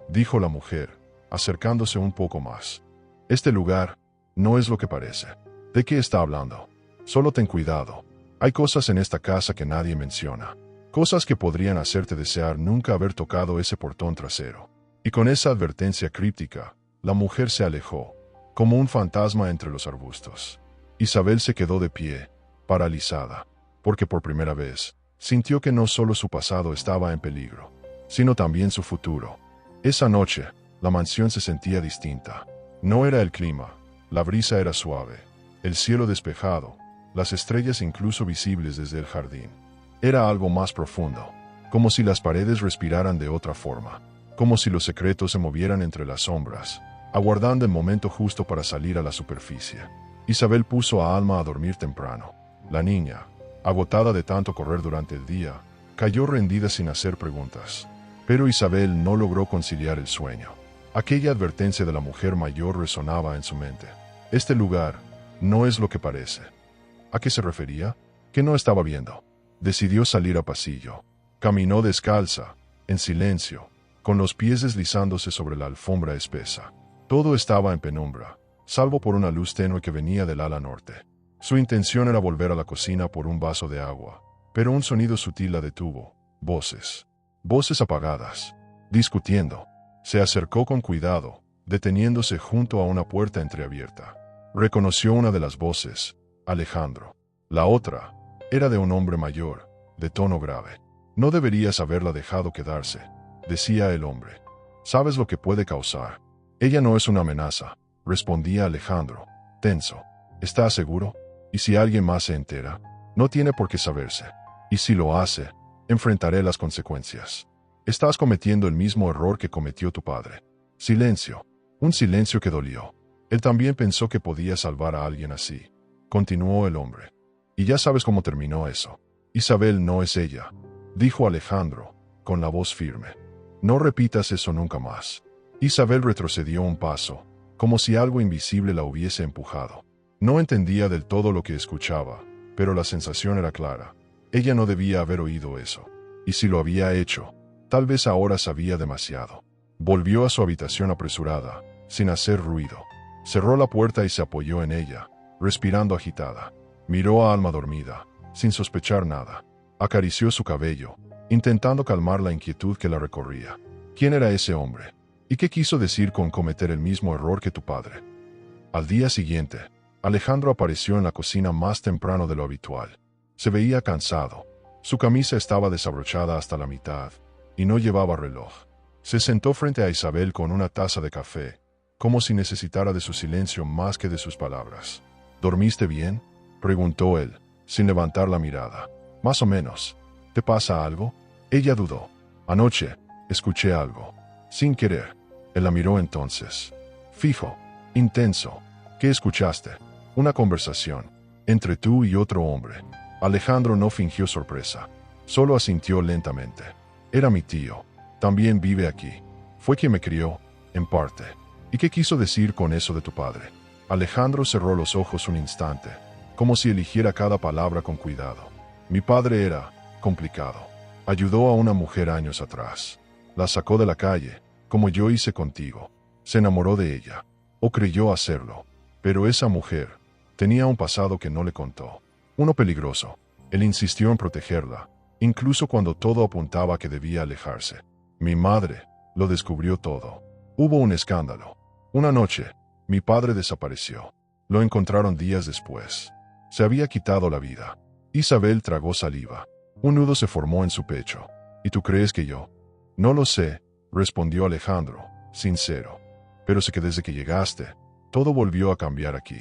dijo la mujer, acercándose un poco más. «Este lugar no es lo que parece». «¿De qué está hablando?». «Solo ten cuidado. Hay cosas en esta casa que nadie menciona. Cosas que podrían hacerte desear nunca haber tocado ese portón trasero». Y con esa advertencia críptica, la mujer se alejó, como un fantasma entre los arbustos. Isabel se quedó de pie, paralizada, porque por primera vez, sintió que no solo su pasado estaba en peligro, sino también su futuro. Esa noche, la mansión se sentía distinta. No era el clima, la brisa era suave, el cielo despejado, las estrellas incluso visibles desde el jardín. Era algo más profundo, como si las paredes respiraran de otra forma, como si los secretos se movieran entre las sombras, aguardando el momento justo para salir a la superficie. Isabel puso a Alma a dormir temprano. La niña, agotada de tanto correr durante el día, cayó rendida sin hacer preguntas. Pero Isabel no logró conciliar el sueño. Aquella advertencia de la mujer mayor resonaba en su mente. Este lugar no es lo que parece. ¿A qué se refería? ¿Qué no estaba viendo? Decidió salir a pasillo. Caminó descalza, en silencio, con los pies deslizándose sobre la alfombra espesa. Todo estaba en penumbra, salvo por una luz tenue que venía del ala norte. Su intención era volver a la cocina por un vaso de agua, pero un sonido sutil la detuvo. Voces. Voces apagadas. Discutiendo. Se acercó con cuidado, deteniéndose junto a una puerta entreabierta. Reconoció una de las voces, Alejandro. La otra, era de un hombre mayor, de tono grave. No deberías haberla dejado quedarse, decía el hombre. ¿Sabes lo que puede causar? Ella no es una amenaza, respondía Alejandro, tenso. ¿Estás seguro? ¿Y si alguien más se entera? No tiene por qué saberse. Y si lo hace, enfrentaré las consecuencias. Estás cometiendo el mismo error que cometió tu padre. Silencio. Un silencio que dolió. Él también pensó que podía salvar a alguien así. Continuó el hombre. Y ya sabes cómo terminó eso. Isabel no es ella, dijo Alejandro, con la voz firme. No repitas eso nunca más. Isabel retrocedió un paso, como si algo invisible la hubiese empujado. No entendía del todo lo que escuchaba, pero la sensación era clara. Ella no debía haber oído eso. Y si lo había hecho, tal vez ahora sabía demasiado. Volvió a su habitación apresurada, sin hacer ruido. Cerró la puerta y se apoyó en ella, respirando agitada. Miró a Alma dormida, sin sospechar nada. Acarició su cabello, intentando calmar la inquietud que la recorría. ¿Quién era ese hombre? ¿Y qué quiso decir con cometer el mismo error que tu padre? Al día siguiente, Alejandro apareció en la cocina más temprano de lo habitual. Se veía cansado. Su camisa estaba desabrochada hasta la mitad, y no llevaba reloj. Se sentó frente a Isabel con una taza de café, como si necesitara de su silencio más que de sus palabras. ¿Dormiste bien?, preguntó él, sin levantar la mirada. Más o menos. ¿Te pasa algo? Ella dudó. Anoche, escuché algo. Sin querer. Él la miró entonces. Fijo. Intenso. ¿Qué escuchaste? Una conversación. Entre tú y otro hombre. Alejandro no fingió sorpresa. Solo asintió lentamente. Era mi tío. También vive aquí. Fue quien me crió, en parte. ¿Y qué quiso decir con eso de tu padre? Alejandro cerró los ojos un instante, como si eligiera cada palabra con cuidado. Mi padre era complicado. Ayudó a una mujer años atrás. La sacó de la calle, como yo hice contigo. Se enamoró de ella, o creyó hacerlo. Pero esa mujer tenía un pasado que no le contó. Uno peligroso. Él insistió en protegerla, incluso cuando todo apuntaba a que debía alejarse. Mi madre lo descubrió todo. Hubo un escándalo. Una noche, mi padre desapareció. Lo encontraron días después. Se había quitado la vida. Isabel tragó saliva. Un nudo se formó en su pecho. ¿Y tú crees que yo? No lo sé, respondió Alejandro, sincero. Pero sé que desde que llegaste, todo volvió a cambiar aquí.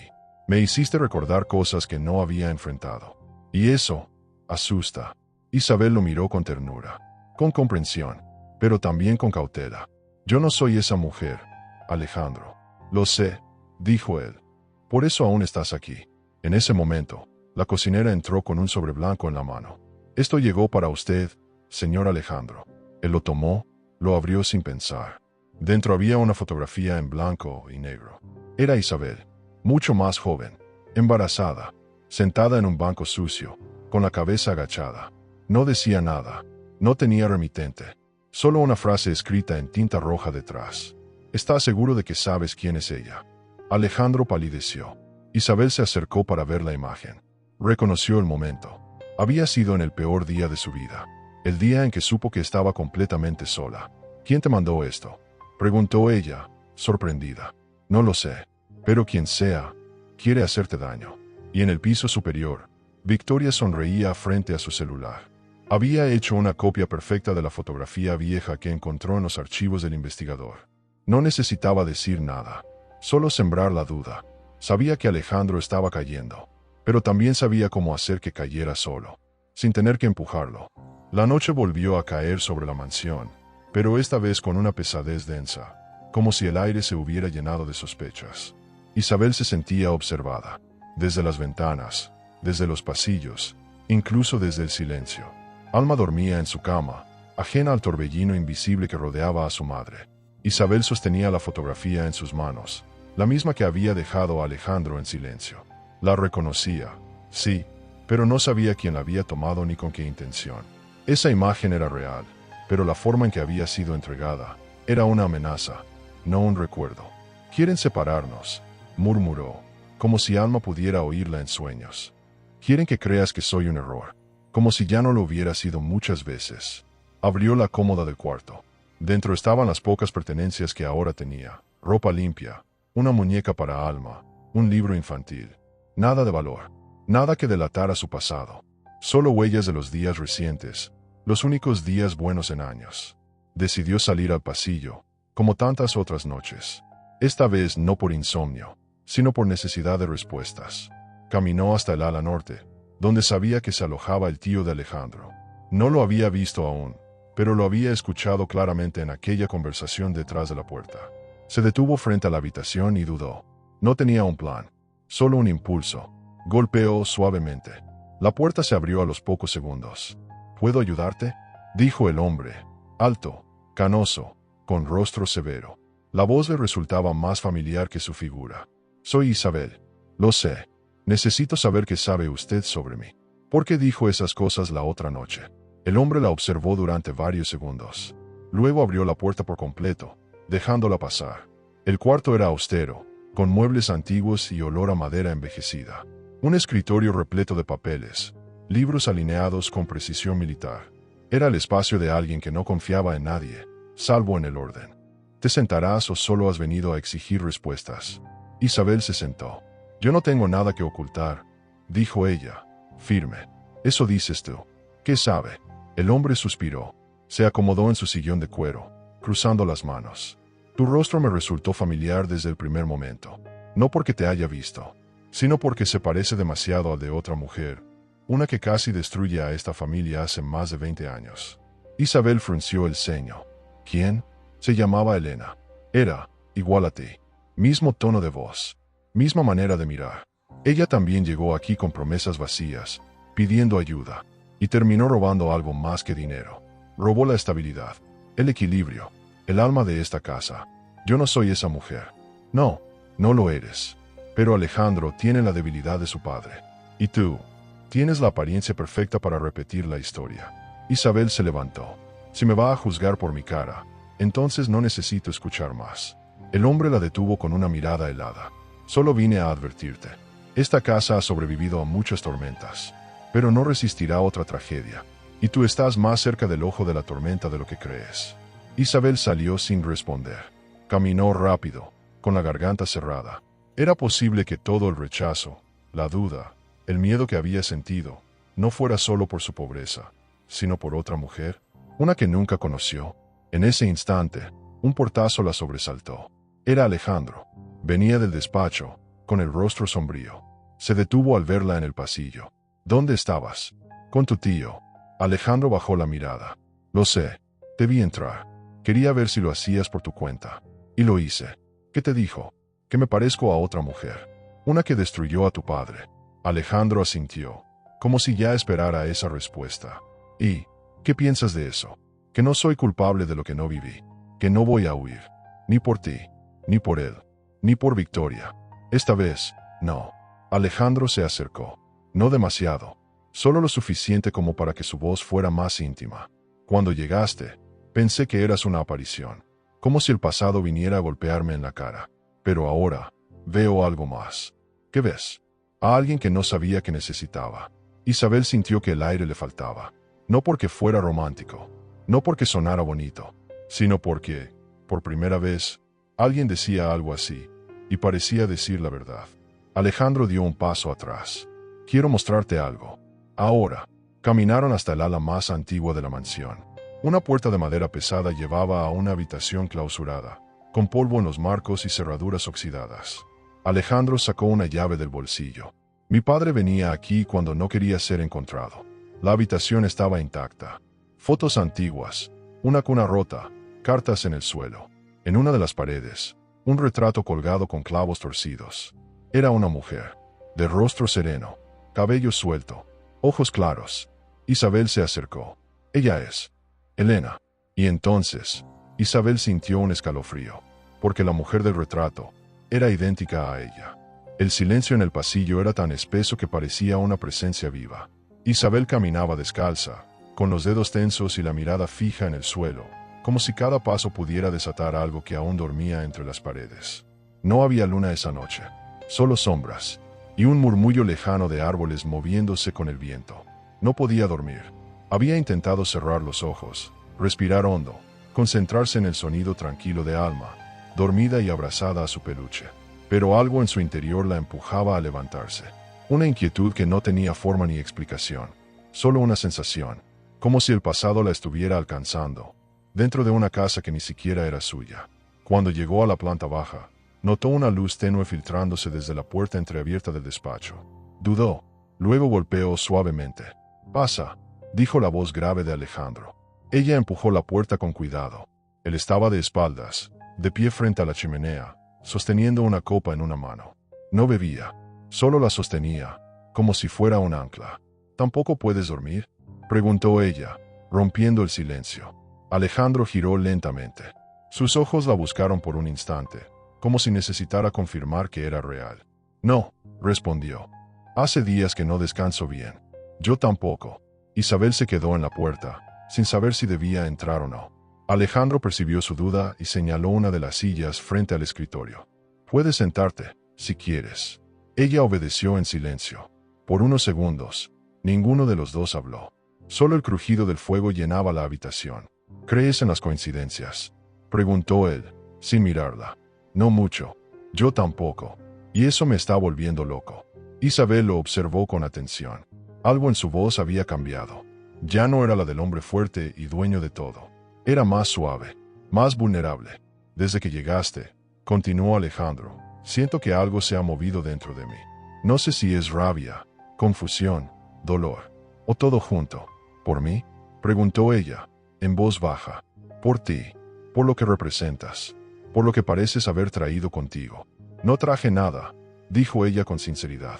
Me hiciste recordar cosas que no había enfrentado. Y eso asusta. Isabel lo miró con ternura, con comprensión, pero también con cautela. Yo no soy esa mujer, Alejandro. Lo sé, dijo él. Por eso aún estás aquí. En ese momento, la cocinera entró con un sobre blanco en la mano. Esto llegó para usted, señor Alejandro. Él lo tomó, lo abrió sin pensar. Dentro había una fotografía en blanco y negro. Era Isabel, mucho más joven, embarazada, sentada en un banco sucio, con la cabeza agachada. No decía nada, no tenía remitente, solo una frase escrita en tinta roja detrás. ¿Estás seguro de que sabes quién es ella? Alejandro palideció. Isabel se acercó para ver la imagen. Reconoció el momento. Había sido en el peor día de su vida, el día en que supo que estaba completamente sola. ¿Quién te mandó esto?, preguntó ella, sorprendida. No lo sé, pero quien sea, quiere hacerte daño. Y en el piso superior, Victoria sonreía frente a su celular. Había hecho una copia perfecta de la fotografía vieja que encontró en los archivos del investigador. No necesitaba decir nada, solo sembrar la duda. Sabía que Alejandro estaba cayendo, pero también sabía cómo hacer que cayera solo, sin tener que empujarlo. La noche volvió a caer sobre la mansión, pero esta vez con una pesadez densa, como si el aire se hubiera llenado de sospechas. Isabel se sentía observada, desde las ventanas, desde los pasillos, incluso desde el silencio. Alma dormía en su cama, ajena al torbellino invisible que rodeaba a su madre. Isabel sostenía la fotografía en sus manos, la misma que había dejado a Alejandro en silencio. La reconocía, sí, pero no sabía quién la había tomado ni con qué intención. Esa imagen era real, pero la forma en que había sido entregada era una amenaza, no un recuerdo. «Quieren separarnos», murmuró, como si Alma pudiera oírla en sueños. «Quieren que creas que soy un error, como si ya no lo hubiera sido muchas veces». Abrió la cómoda del cuarto. Dentro estaban las pocas pertenencias que ahora tenía: ropa limpia, una muñeca para Alma, un libro infantil. Nada de valor, nada que delatara su pasado. Solo huellas de los días recientes, los únicos días buenos en años. Decidió salir al pasillo, como tantas otras noches. Esta vez no por insomnio, sino por necesidad de respuestas. Caminó hasta el ala norte, donde sabía que se alojaba el tío de Alejandro. No lo había visto aún, pero lo había escuchado claramente en aquella conversación detrás de la puerta. Se detuvo frente a la habitación y dudó. No tenía un plan, solo un impulso. Golpeó suavemente. La puerta se abrió a los pocos segundos. ¿Puedo ayudarte?, dijo el hombre, alto, canoso, con rostro severo. La voz le resultaba más familiar que su figura. Soy Isabel. Lo sé. Necesito saber qué sabe usted sobre mí. ¿Por qué dijo esas cosas la otra noche? El hombre la observó durante varios segundos. Luego abrió la puerta por completo, dejándola pasar. El cuarto era austero, con muebles antiguos y olor a madera envejecida. Un escritorio repleto de papeles, libros alineados con precisión militar. Era el espacio de alguien que no confiaba en nadie, salvo en el orden. ¿Te sentarás o solo has venido a exigir respuestas? Isabel se sentó. Yo no tengo nada que ocultar, dijo ella, firme. Eso dices tú. ¿Qué sabe? El hombre suspiró. Se acomodó en su sillón de cuero, cruzando las manos. Tu rostro me resultó familiar desde el primer momento. No porque te haya visto, sino porque se parece demasiado al de otra mujer, una que casi destruye a esta familia hace más de 20 años. Isabel frunció el ceño. ¿Quién? Se llamaba Elena. Era igual a ti. Mismo tono de voz. Misma manera de mirar. Ella también llegó aquí con promesas vacías, pidiendo ayuda, y terminó robando algo más que dinero. Robó la estabilidad, el equilibrio, el alma de esta casa. Yo no soy esa mujer. No, no lo eres. Pero Alejandro tiene la debilidad de su padre. Y tú, tienes la apariencia perfecta para repetir la historia. Isabel se levantó. Si me va a juzgar por mi cara, entonces no necesito escuchar más. El hombre la detuvo con una mirada helada. Solo vine a advertirte. Esta casa ha sobrevivido a muchas tormentas, pero no resistirá otra tragedia. Y tú estás más cerca del ojo de la tormenta de lo que crees. Isabel salió sin responder. Caminó rápido, con la garganta cerrada. Era posible que todo el rechazo, la duda, el miedo que había sentido, no fuera solo por su pobreza, sino por otra mujer, una que nunca conoció. En ese instante, un portazo la sobresaltó. Era Alejandro. Venía del despacho, con el rostro sombrío. Se detuvo al verla en el pasillo. ¿Dónde estabas? Con tu tío. Alejandro bajó la mirada. Lo sé. Te vi entrar. Quería ver si lo hacías por tu cuenta. Y lo hice. ¿Qué te dijo? Que me parezco a otra mujer. Una que destruyó a tu padre. Alejandro asintió, como si ya esperara esa respuesta. ¿Y qué piensas de eso? Que no soy culpable de lo que no viví. Que no voy a huir. Ni por ti, ni por él, ni por Victoria. Esta vez, no. Alejandro se acercó. No demasiado. Solo lo suficiente como para que su voz fuera más íntima. Cuando llegaste, pensé que eras una aparición. Como si el pasado viniera a golpearme en la cara. Pero ahora, veo algo más. ¿Qué ves? A alguien que no sabía que necesitaba. Isabel sintió que el aire le faltaba. No porque fuera romántico. No porque sonara bonito. Sino porque, por primera vez, alguien decía algo así. Y parecía decir la verdad. Alejandro dio un paso atrás. Quiero mostrarte algo. Ahora. Caminaron hasta el ala más antigua de la mansión. Una puerta de madera pesada llevaba a una habitación clausurada, con polvo en los marcos y cerraduras oxidadas. Alejandro sacó una llave del bolsillo. Mi padre venía aquí cuando no quería ser encontrado. La habitación estaba intacta. Fotos antiguas, una cuna rota, cartas en el suelo. En una de las paredes, un retrato colgado con clavos torcidos. Era una mujer, de rostro sereno, cabello suelto, ojos claros. Isabel se acercó. Ella es Elena. Y entonces, Isabel sintió un escalofrío, porque la mujer del retrato era idéntica a ella. El silencio en el pasillo era tan espeso que parecía una presencia viva. Isabel caminaba descalza, con los dedos tensos y la mirada fija en el suelo, como si cada paso pudiera desatar algo que aún dormía entre las paredes. No había luna esa noche, solo sombras, y un murmullo lejano de árboles moviéndose con el viento. No podía dormir. Había intentado cerrar los ojos, respirar hondo, concentrarse en el sonido tranquilo de Alma, dormida y abrazada a su peluche. Pero algo en su interior la empujaba a levantarse. Una inquietud que no tenía forma ni explicación, solo una sensación, como si el pasado la estuviera alcanzando, dentro de una casa que ni siquiera era suya. Cuando llegó a la planta baja, notó una luz tenue filtrándose desde la puerta entreabierta del despacho. Dudó, luego golpeó suavemente. «Pasa», dijo la voz grave de Alejandro. Ella empujó la puerta con cuidado. Él estaba de espaldas, de pie frente a la chimenea, sosteniendo una copa en una mano. No bebía, solo la sostenía, como si fuera un ancla. «¿Tampoco puedes dormir?», preguntó ella, rompiendo el silencio. Alejandro giró lentamente. Sus ojos la buscaron por un instante, como si necesitara confirmar que era real. «No», respondió. «Hace días que no descanso bien». «Yo tampoco». Isabel se quedó en la puerta, sin saber si debía entrar o no. Alejandro percibió su duda y señaló una de las sillas frente al escritorio. «Puedes sentarte, si quieres». Ella obedeció en silencio. Por unos segundos, ninguno de los dos habló. Solo el crujido del fuego llenaba la habitación. «¿Crees en las coincidencias?», preguntó él, sin mirarla. «No mucho. Yo tampoco. Y eso me está volviendo loco». Isabel lo observó con atención. Algo en su voz había cambiado. Ya no era la del hombre fuerte y dueño de todo. Era más suave, más vulnerable. «Desde que llegaste», continuó Alejandro, «siento que algo se ha movido dentro de mí. No sé si es rabia, confusión, dolor, o todo junto». «¿Por mí?», preguntó ella, en voz baja. «Por ti, por lo que representas, por lo que pareces haber traído contigo». «No traje nada», dijo ella con sinceridad.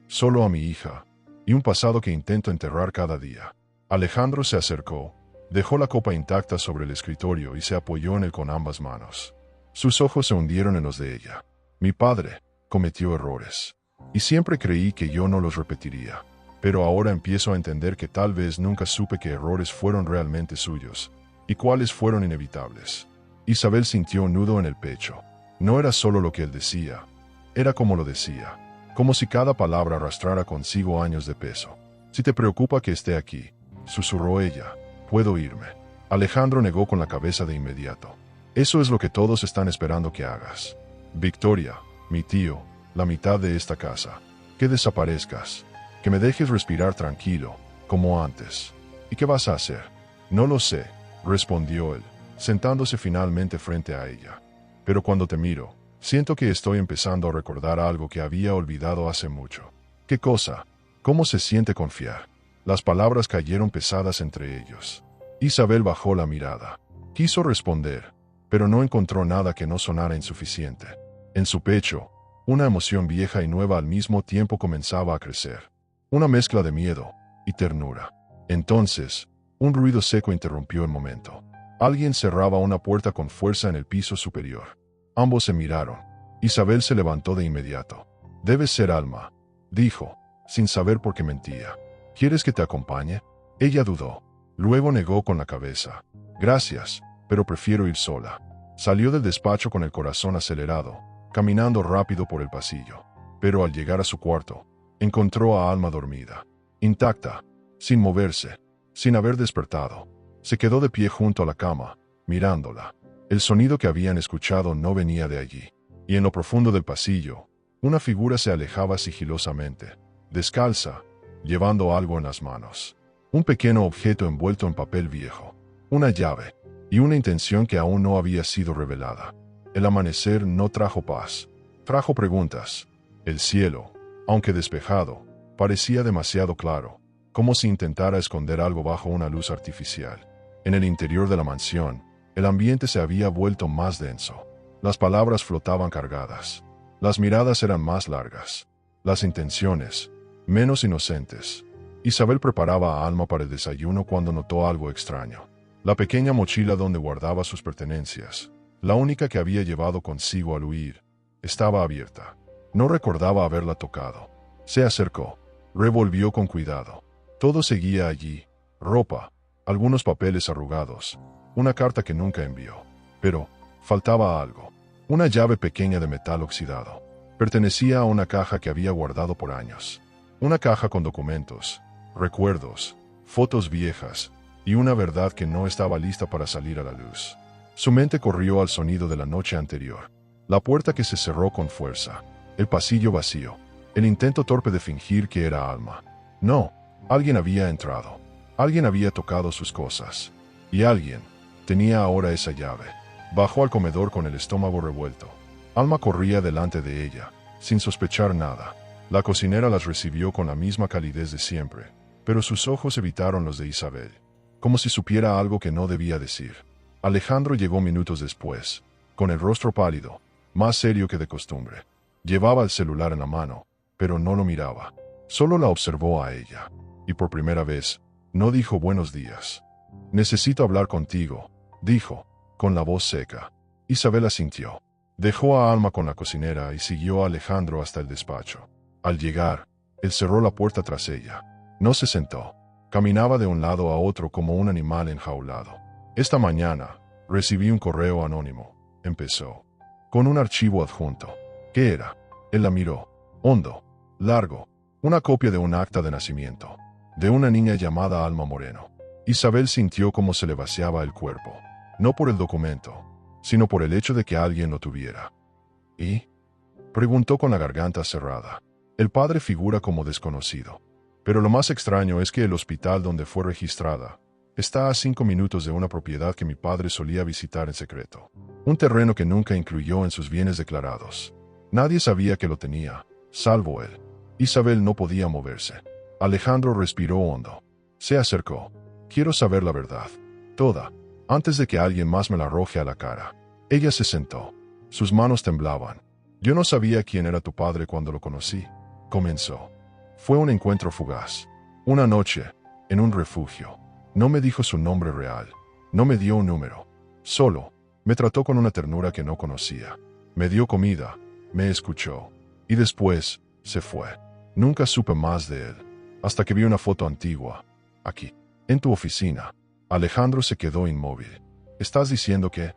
«Solo a mi hija, y un pasado que intento enterrar cada día». Alejandro se acercó, dejó la copa intacta sobre el escritorio y se apoyó en él con ambas manos. Sus ojos se hundieron en los de ella. «Mi padre cometió errores, y siempre creí que yo no los repetiría. Pero ahora empiezo a entender que tal vez nunca supe qué errores fueron realmente suyos, y cuáles fueron inevitables». Isabel sintió un nudo en el pecho. No era solo lo que él decía, era como lo decía, como si cada palabra arrastrara consigo años de peso. «Si te preocupa que esté aquí», susurró ella, «puedo irme». Alejandro negó con la cabeza de inmediato. «Eso es lo que todos están esperando que hagas. Victoria, mi tío, la mitad de esta casa. Que desaparezcas. Que me dejes respirar tranquilo, como antes». «¿Y qué vas a hacer?». «No lo sé», respondió él, sentándose finalmente frente a ella. «Pero cuando te miro, siento que estoy empezando a recordar algo que había olvidado hace mucho». «¿Qué cosa?». «¿Cómo se siente confiar?». Las palabras cayeron pesadas entre ellos. Isabel bajó la mirada. Quiso responder, pero no encontró nada que no sonara insuficiente. En su pecho, una emoción vieja y nueva al mismo tiempo comenzaba a crecer. Una mezcla de miedo y ternura. Entonces, un ruido seco interrumpió el momento. Alguien cerraba una puerta con fuerza en el piso superior. Ambos se miraron. Isabel se levantó de inmediato. «Debe ser Alma», dijo, sin saber por qué mentía. «¿Quieres que te acompañe?». Ella dudó. Luego negó con la cabeza. «Gracias, pero prefiero ir sola». Salió del despacho con el corazón acelerado, caminando rápido por el pasillo. Pero al llegar a su cuarto, encontró a Alma dormida, intacta, sin moverse, sin haber despertado. Se quedó de pie junto a la cama, mirándola. El sonido que habían escuchado no venía de allí. Y en lo profundo del pasillo, una figura se alejaba sigilosamente, descalza, llevando algo en las manos. Un pequeño objeto envuelto en papel viejo. Una llave. Y una intención que aún no había sido revelada. El amanecer no trajo paz. Trajo preguntas. El cielo, aunque despejado, parecía demasiado claro, como si intentara esconder algo bajo una luz artificial. En el interior de la mansión, el ambiente se había vuelto más denso. Las palabras flotaban cargadas. Las miradas eran más largas. Las intenciones, menos inocentes. Isabel preparaba a Alma para el desayuno cuando notó algo extraño. La pequeña mochila donde guardaba sus pertenencias, la única que había llevado consigo al huir, estaba abierta. No recordaba haberla tocado. Se acercó. Revolvió con cuidado. Todo seguía allí. Ropa, algunos papeles arrugados, una carta que nunca envió. Pero faltaba algo. Una llave pequeña de metal oxidado. Pertenecía a una caja que había guardado por años. Una caja con documentos, recuerdos, fotos viejas, y una verdad que no estaba lista para salir a la luz. Su mente corrió al sonido de la noche anterior. La puerta que se cerró con fuerza. El pasillo vacío. El intento torpe de fingir que era Alma. No, alguien había entrado. Alguien había tocado sus cosas. Y alguien tenía ahora esa llave. Bajó al comedor con el estómago revuelto. Alma corría delante de ella, sin sospechar nada. La cocinera las recibió con la misma calidez de siempre, pero sus ojos evitaron los de Isabel, como si supiera algo que no debía decir. Alejandro llegó minutos después, con el rostro pálido, más serio que de costumbre. Llevaba el celular en la mano, pero no lo miraba. Solo la observó a ella, y por primera vez, no dijo buenos días. «Necesito hablar contigo», dijo, con la voz seca. Isabel asintió. Dejó a Alma con la cocinera y siguió a Alejandro hasta el despacho. Al llegar, él cerró la puerta tras ella. No se sentó. Caminaba de un lado a otro como un animal enjaulado. «Esta mañana, recibí un correo anónimo», empezó, con un archivo adjunto. ¿Qué era? Él la miró. Hondo, largo, una copia de un acta de nacimiento, de una niña llamada Alma Moreno. Isabel sintió cómo se le vaciaba el cuerpo, no por el documento, sino por el hecho de que alguien lo tuviera. ¿Y? Preguntó con la garganta cerrada. El padre figura como desconocido. Pero lo más extraño es que el hospital donde fue registrada está a 5 minutos de una propiedad que mi padre solía visitar en secreto. Un terreno que nunca incluyó en sus bienes declarados. Nadie sabía que lo tenía, salvo él. Isabel no podía moverse. Alejandro respiró hondo. Se acercó. «Quiero saber la verdad. Toda, antes de que alguien más me la arroje a la cara». Ella se sentó. Sus manos temblaban. «Yo no sabía quién era tu padre cuando lo conocí», comenzó. «Fue un encuentro fugaz. Una noche, en un refugio. No me dijo su nombre real. No me dio un número. Solo, me trató con una ternura que no conocía. Me dio comida, me escuchó. Y después, se fue. Nunca supe más de él. Hasta que vi una foto antigua. Aquí, en tu oficina». Alejandro se quedó inmóvil. «¿Estás diciendo que...?»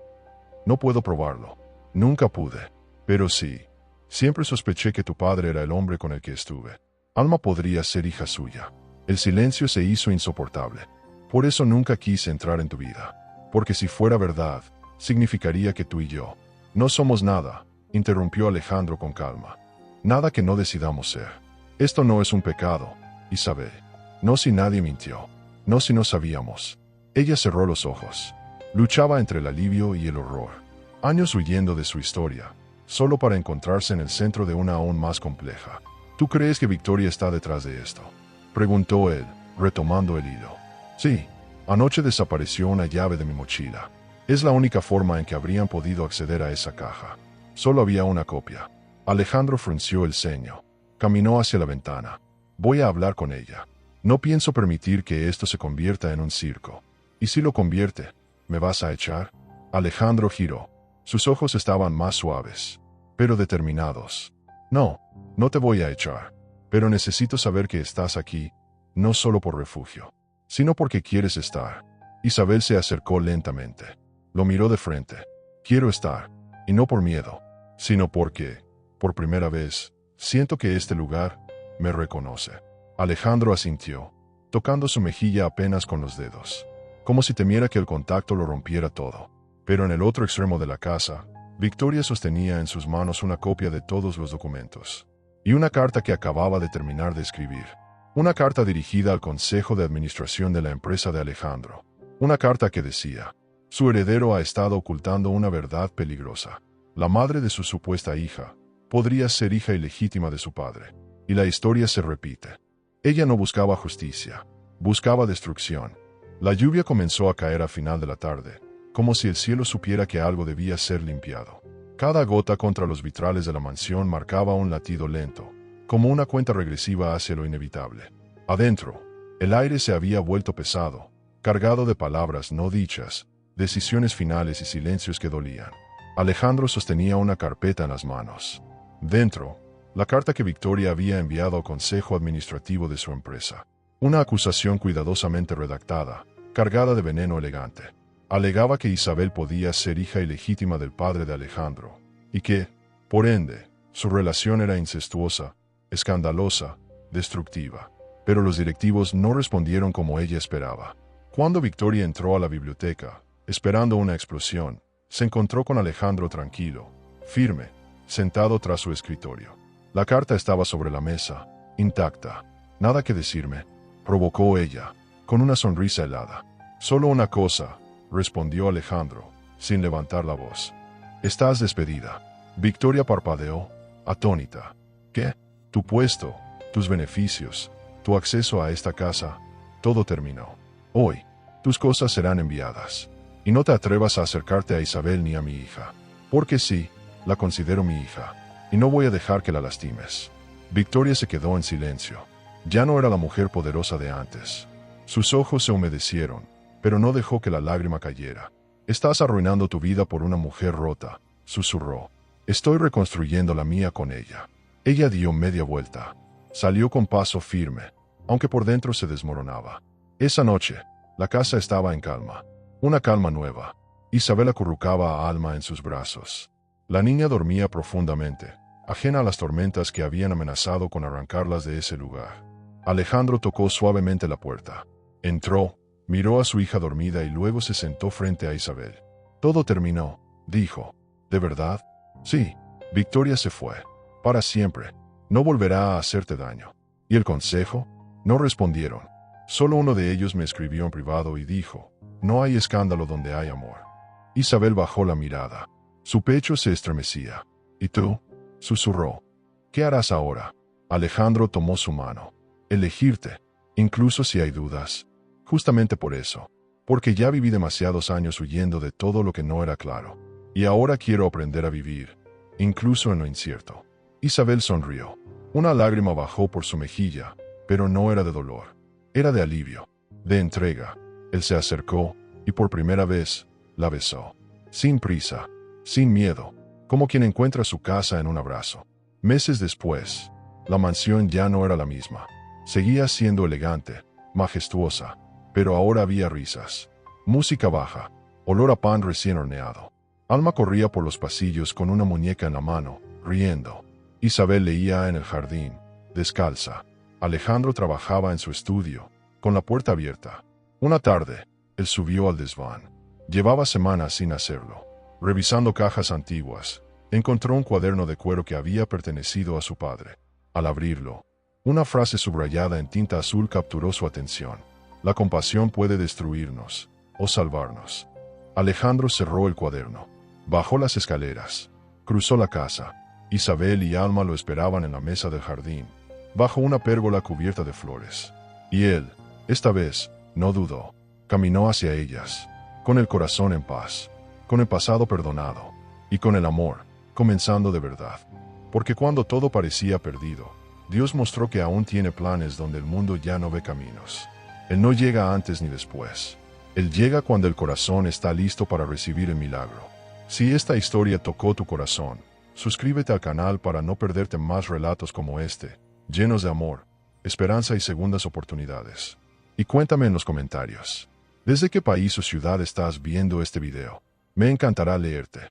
«No puedo probarlo. Nunca pude. Pero sí. Siempre sospeché que tu padre era el hombre con el que estuve. Alma podría ser hija suya». El silencio se hizo insoportable. «Por eso nunca quise entrar en tu vida. Porque si fuera verdad, significaría que tú y yo no somos nada», interrumpió Alejandro con calma. «Nada que no decidamos ser. Esto no es un pecado, Isabel. No si nadie mintió. No si no sabíamos». Ella cerró los ojos. Luchaba entre el alivio y el horror. Años huyendo de su historia, solo para encontrarse en el centro de una aún más compleja. «¿Tú crees que Victoria está detrás de esto?», preguntó él, retomando el hilo. «Sí. Anoche desapareció una llave de mi mochila. Es la única forma en que habrían podido acceder a esa caja. Solo había una copia». Alejandro frunció el ceño. Caminó hacia la ventana. «Voy a hablar con ella. No pienso permitir que esto se convierta en un circo. ¿Y si lo convierte? ¿Me vas a echar?». Alejandro giró. Sus ojos estaban más suaves, pero determinados. «No, no te voy a echar. Pero necesito saber que estás aquí, no solo por refugio, sino porque quieres estar». Isabel se acercó lentamente. Lo miró de frente. «Quiero estar, y no por miedo, sino porque, por primera vez, siento que este lugar me reconoce». Alejandro asintió, tocando su mejilla apenas con los dedos, como si temiera que el contacto lo rompiera todo. Pero en el otro extremo de la casa, Victoria sostenía en sus manos una copia de todos los documentos y una carta que acababa de terminar de escribir. Una carta dirigida al Consejo de Administración de la empresa de Alejandro. Una carta que decía: «Su heredero ha estado ocultando una verdad peligrosa. La madre de su supuesta hija podría ser hija ilegítima de su padre. Y la historia se repite». Ella no buscaba justicia, buscaba destrucción. La lluvia comenzó a caer a final de la tarde, como si el cielo supiera que algo debía ser limpiado. Cada gota contra los vitrales de la mansión marcaba un latido lento, como una cuenta regresiva hacia lo inevitable. Adentro, el aire se había vuelto pesado, cargado de palabras no dichas, decisiones finales y silencios que dolían. Alejandro sostenía una carpeta en las manos. Dentro, la carta que Victoria había enviado al consejo administrativo de su empresa. Una acusación cuidadosamente redactada, cargada de veneno elegante. Alegaba que Isabel podía ser hija ilegítima del padre de Alejandro, y que, por ende, su relación era incestuosa, escandalosa, destructiva. Pero los directivos no respondieron como ella esperaba. Cuando Victoria entró a la biblioteca, esperando una explosión, se encontró con Alejandro tranquilo, firme, sentado tras su escritorio. La carta estaba sobre la mesa, intacta. «Nada que decirme», provocó ella, con una sonrisa helada. «Solo una cosa», respondió Alejandro, sin levantar la voz. «Estás despedida». Victoria parpadeó, atónita. «¿Qué? Tu puesto, tus beneficios, tu acceso a esta casa, todo terminó. Hoy, tus cosas serán enviadas. Y no te atrevas a acercarte a Isabel ni a mi hija. Porque sí, la considero mi hija, y no voy a dejar que la lastimes». Victoria se quedó en silencio. Ya no era la mujer poderosa de antes. Sus ojos se humedecieron, pero no dejó que la lágrima cayera. «Estás arruinando tu vida por una mujer rota», susurró. «Estoy reconstruyendo la mía con ella». Ella dio media vuelta. Salió con paso firme, aunque por dentro se desmoronaba. Esa noche, la casa estaba en calma. Una calma nueva. Isabel acurrucaba a Alma en sus brazos. La niña dormía profundamente, ajena a las tormentas que habían amenazado con arrancarlas de ese lugar. Alejandro tocó suavemente la puerta. Entró, miró a su hija dormida y luego se sentó frente a Isabel. «Todo terminó», dijo. «¿De verdad?» «Sí». Victoria se fue. Para siempre. No volverá a hacerte daño. ¿Y el consejo? No respondieron. Solo uno de ellos me escribió en privado y dijo: «No hay escándalo donde hay amor». Isabel bajó la mirada. Su pecho se estremecía. «¿Y tú?», susurró. «¿Qué harás ahora?» Alejandro tomó su mano. «Elegirte, incluso si hay dudas. Justamente por eso. Porque ya viví demasiados años huyendo de todo lo que no era claro. Y ahora quiero aprender a vivir, incluso en lo incierto». Isabel sonrió. Una lágrima bajó por su mejilla, pero no era de dolor. Era de alivio, de entrega. Él se acercó y por primera vez la besó. Sin prisa, sin miedo, como quien encuentra su casa en un abrazo. Meses después, la mansión ya no era la misma. Seguía siendo elegante, majestuosa, pero ahora había risas, música baja, olor a pan recién horneado. Alma corría por los pasillos con una muñeca en la mano, riendo. Isabel leía en el jardín, descalza. Alejandro trabajaba en su estudio, con la puerta abierta. Una tarde, él subió al desván. Llevaba semanas sin hacerlo. Revisando cajas antiguas, encontró un cuaderno de cuero que había pertenecido a su padre. Al abrirlo, una frase subrayada en tinta azul capturó su atención. «La compasión puede destruirnos o salvarnos». Alejandro cerró el cuaderno. Bajó las escaleras. Cruzó la casa. Isabel y Alma lo esperaban en la mesa del jardín, bajo una pérgola cubierta de flores. Y él, esta vez, no dudó. Caminó hacia ellas, con el corazón en paz, con el pasado perdonado, y con el amor, comenzando de verdad. Porque cuando todo parecía perdido, Dios mostró que aún tiene planes donde el mundo ya no ve caminos. Él no llega antes ni después. Él llega cuando el corazón está listo para recibir el milagro. Si esta historia tocó tu corazón, suscríbete al canal para no perderte más relatos como este, llenos de amor, esperanza y segundas oportunidades. Y cuéntame en los comentarios, ¿desde qué país o ciudad estás viendo este video? Me encantará leerte.